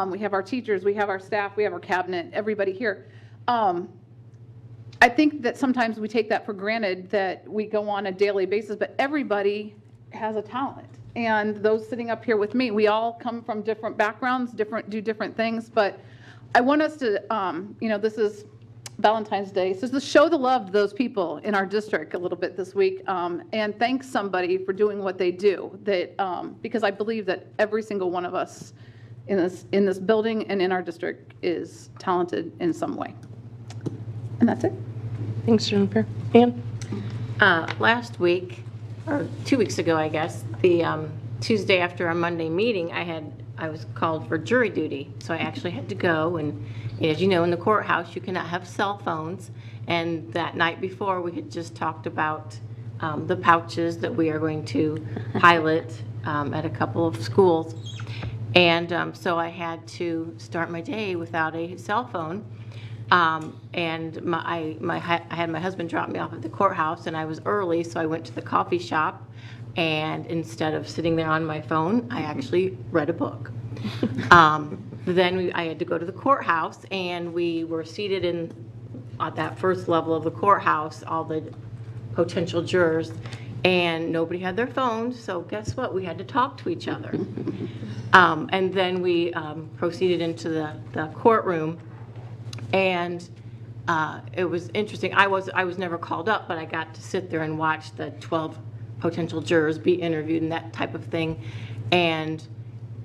We have our teachers, we have our staff, we have our cabinet, everybody here. I think that sometimes we take that for granted that we go on a daily basis, but everybody has a talent. And those sitting up here with me, we all come from different backgrounds, do different things, but I want us to, this is Valentine's Day. So to show the love to those people in our district a little bit this week, and thank somebody for doing what they do. That because I believe that every single one of us in this building and in our district is talented in some way. And that's it. Thanks, Jennifer. Ann? Last week, or 2 weeks ago, I guess, the Tuesday after our Monday meeting, I was called for jury duty. So I actually had to go, and as you know, in the courthouse, you cannot have cell phones. And that night before, we had just talked about the pouches that we are going to pilot at a couple of schools. And so I had to start my day without a cell phone. And I had my husband drop me off at the courthouse, and I was early, so I went to the coffee shop, and instead of sitting there on my phone, I actually read a book. Then I had to go to the courthouse, and we were seated at that first level of the courthouse, all the potential jurors, and nobody had their phones, so guess what? We had to talk to each other. And then we proceeded into the courtroom. And it was interesting. I was never called up, but I got to sit there and watch the 12 potential jurors be interviewed and that type of thing. And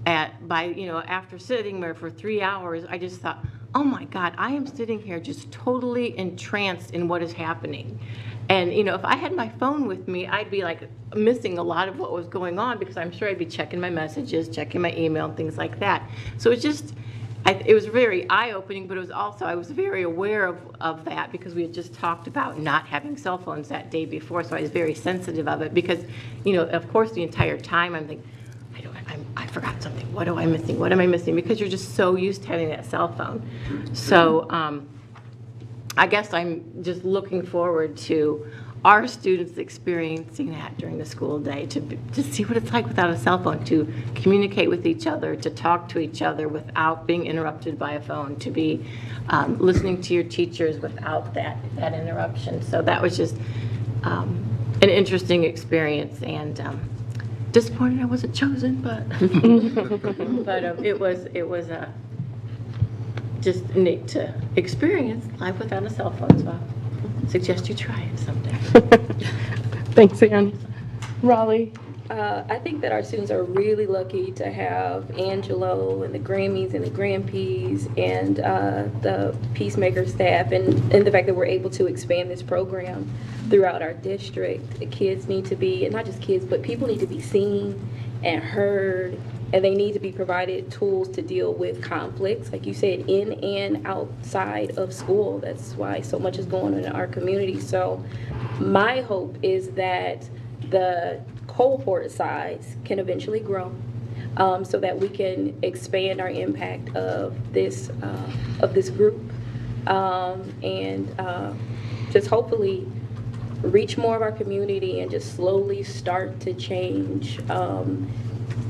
after sitting there for 3 hours, I just thought, oh my God, I am sitting here just totally entranced in what is happening. And if I had my phone with me, I'd be like missing a lot of what was going on, because I'm sure I'd be checking my messages, checking my email, and things like that. So it was very eye-opening, but it was also, I was very aware of that, because we had just talked about not having cell phones that day before, so I was very sensitive of it, because, of course, the entire time I'm thinking, I forgot something. What am I missing? What am I missing? Because you're just so used to having that cell phone. So I guess I'm just looking forward to our students experiencing that during the school day, to see what it's like without a cell phone, to communicate with each other, to talk to each other without being interrupted by a phone, to be listening to your teachers without that interruption. So that was just an interesting experience, and disappointed I wasn't chosen, but it was just neat to experience life without a cell phone. So I suggest you try it someday. Thanks, Ann. Raleigh? I think that our students are really lucky to have Angelo and the Grammys and the Grandpeas and the Peacemaker staff, and the fact that we're able to expand this program throughout our district. The kids need to be, and not just kids, but people need to be seen and heard, and they need to be provided tools to deal with conflicts, like you said, in and outside of school. That's why so much is going on in our community. So my hope is that the cohort size can eventually grow, so that we can expand our impact of this group, and just hopefully reach more of our community and just slowly start to change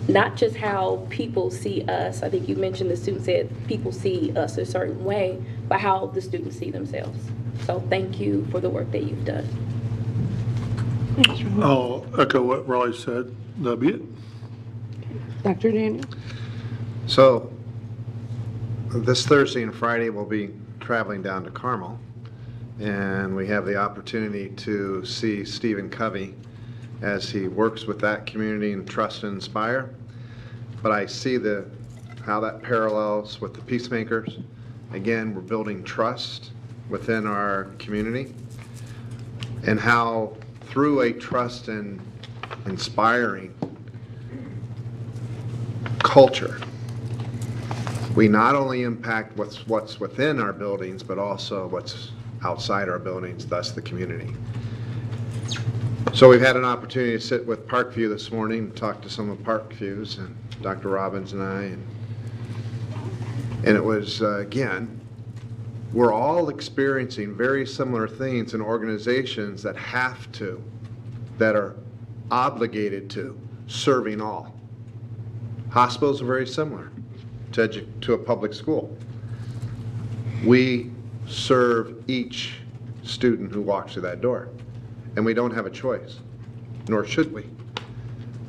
not just how people see us. I think you mentioned the student said people see us a certain way, but how the students see themselves. So thank you for the work that you've done. I'll echo what Raleigh said. That'll be it. Dr. Daniel? So this Thursday and Friday we'll be traveling down to Carmel, and we have the opportunity to see Stephen Covey as he works with that community in Trust and Inspire. But I see how that parallels with the Peacemakers. Again, we're building trust within our community, and how through a trust and inspiring culture, we not only impact what's within our buildings, but also what's outside our buildings, thus the community. So we've had an opportunity to sit with Parkview this morning and talk to some of Parkview's, and Dr. Robbins and I, and it was, again, we're all experiencing very similar things in organizations that are obligated to serving all. Hospitals are very similar to a public school. We serve each student who walks through that door, and we don't have a choice, nor should we.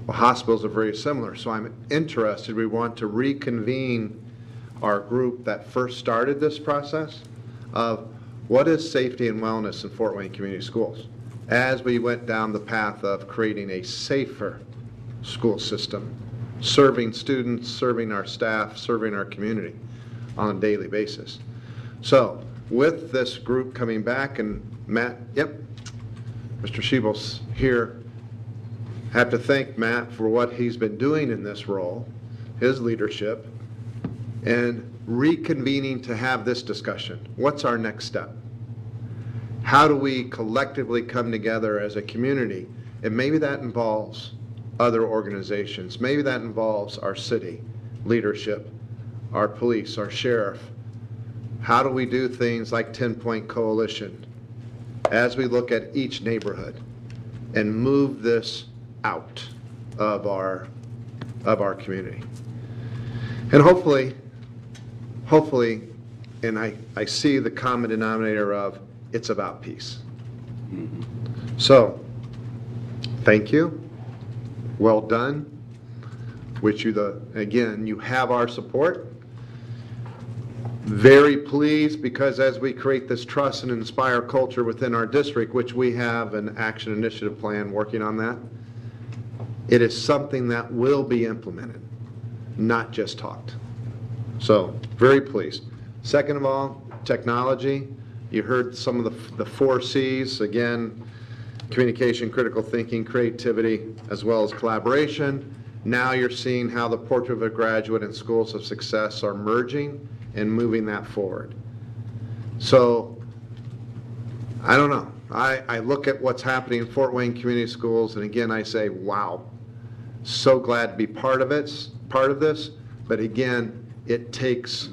Well, hospitals are very similar, so I'm interested. We want to reconvene our group that first started this process of what is safety and wellness in Fort Wayne Community Schools? As we went down the path of creating a safer school system, serving students, serving our staff, serving our community on a daily basis. So with this group coming back, and Matt, yep, Mr. Schiebel's here, have to thank Matt for what he's been doing in this role, his leadership, and reconvening to have this discussion. What's our next step? How do we collectively come together as a community? And maybe that involves other organizations. Maybe that involves our city leadership, our police, our sheriff. How do we do things like 10-Point Coalition as we look at each neighborhood and move this out of our community? And hopefully, and I see the common denominator of it's about peace. So, thank you. Well done. Wish you again, you have our support. Very pleased because as we create this trust and inspire culture within our district, which we have an action initiative plan working on that, it is something that will be implemented, not just talked. So, very pleased. Second of all, technology. You heard some of the 4 C's, again, communication, critical thinking, creativity, as well as collaboration. Now you're seeing how the Portrait of a Graduate and Schools of Success are merging and moving that forward. So, I don't know. I look at what's happening in Fort Wayne Community Schools, and again, I say, wow, so glad to be part of this. But again, it takes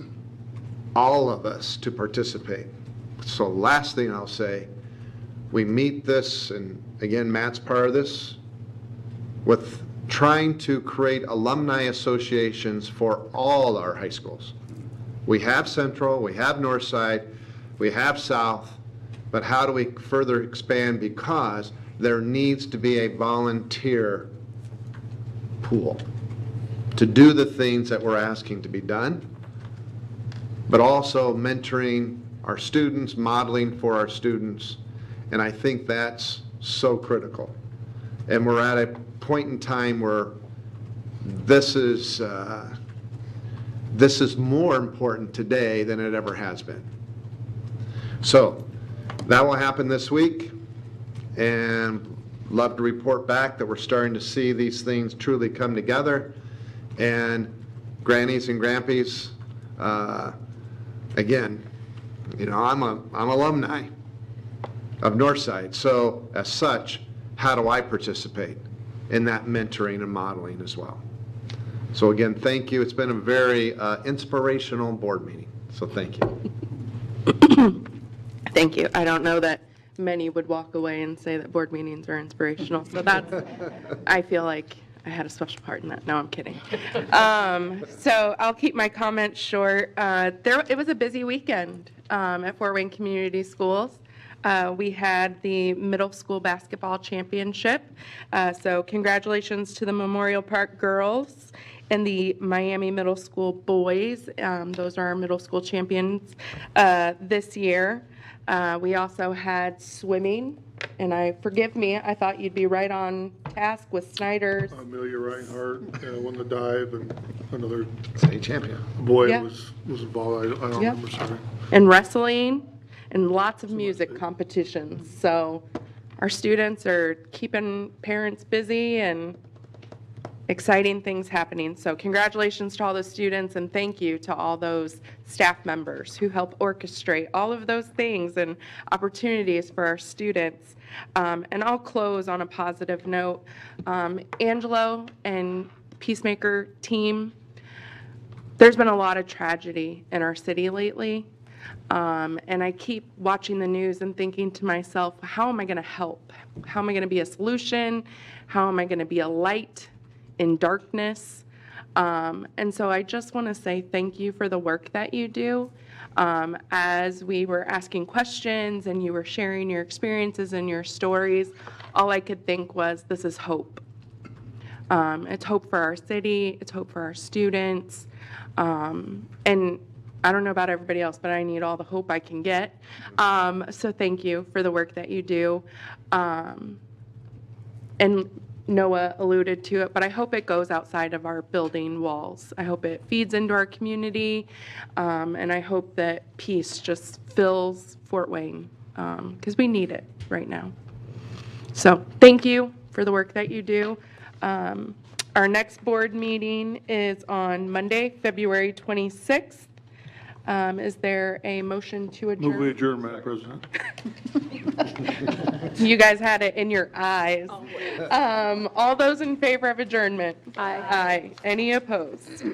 all of us to participate. So last thing I'll say, we meet this, and again, Matt's part of this, with trying to create alumni associations for all our high schools. We have Central, we have Northside, we have South, but how do we further expand? Because there needs to be a volunteer pool to do the things that we're asking to be done, but also mentoring our students, modeling for our students, and I think that's so critical. And we're at a point in time where this is more important today than it ever has been. So that will happen this week, and love to report back that we're starting to see these things truly come together. And grannies and grandpies, again, you know, I'm alumni of Northside, so as such, how do I participate in that mentoring and modeling as well? So again, thank you. It's been a very inspirational board meeting, so thank you. Thank you. I don't know that many would walk away and say that board meetings are inspirational, so that's, I feel like I had a special part in that. No, I'm kidding. So I'll keep my comments short. It was a busy weekend at Fort Wayne Community Schools. We had the middle school basketball championship. So congratulations to the Memorial Park girls and the Miami Middle School boys. Those are our middle school champions this year. We also had swimming, and forgive me, I thought you'd be right on task with Snyder's. Amelia Reinhardt won the dive, and another state champion boy Yeah. was involved. I don't Yeah. remember, sorry. And wrestling, and lots of music competitions. So our students are keeping parents busy and exciting things happening. So congratulations to all the students, and thank you to all those staff members who help orchestrate all of those things and opportunities for our students. And I'll close on a positive note. Angelo and Peacemaker team, there's been a lot of tragedy in our city lately. And I keep watching the news and thinking to myself, how am I going to help? How am I going to be a solution? How am I going to be a light in darkness? And so I just want to say thank you for the work that you do. As we were asking questions and you were sharing your experiences and your stories, all I could think was, this is hope. It's hope for our city. It's hope for our students. And I don't know about everybody else, but I need all the hope I can get. So thank you for the work that you do. And Noah alluded to it, but I hope it goes outside of our building walls. I hope it feeds into our community, and I hope that peace just fills Fort Wayne, because we need it right now. So thank you for the work that you do. Our next board meeting is on Monday, February 26th. Is there a motion to adjourn? Move we adjourn, Madam President. You guys had it in your eyes. All those in favor of adjournment? Aye. Aye. Any opposed?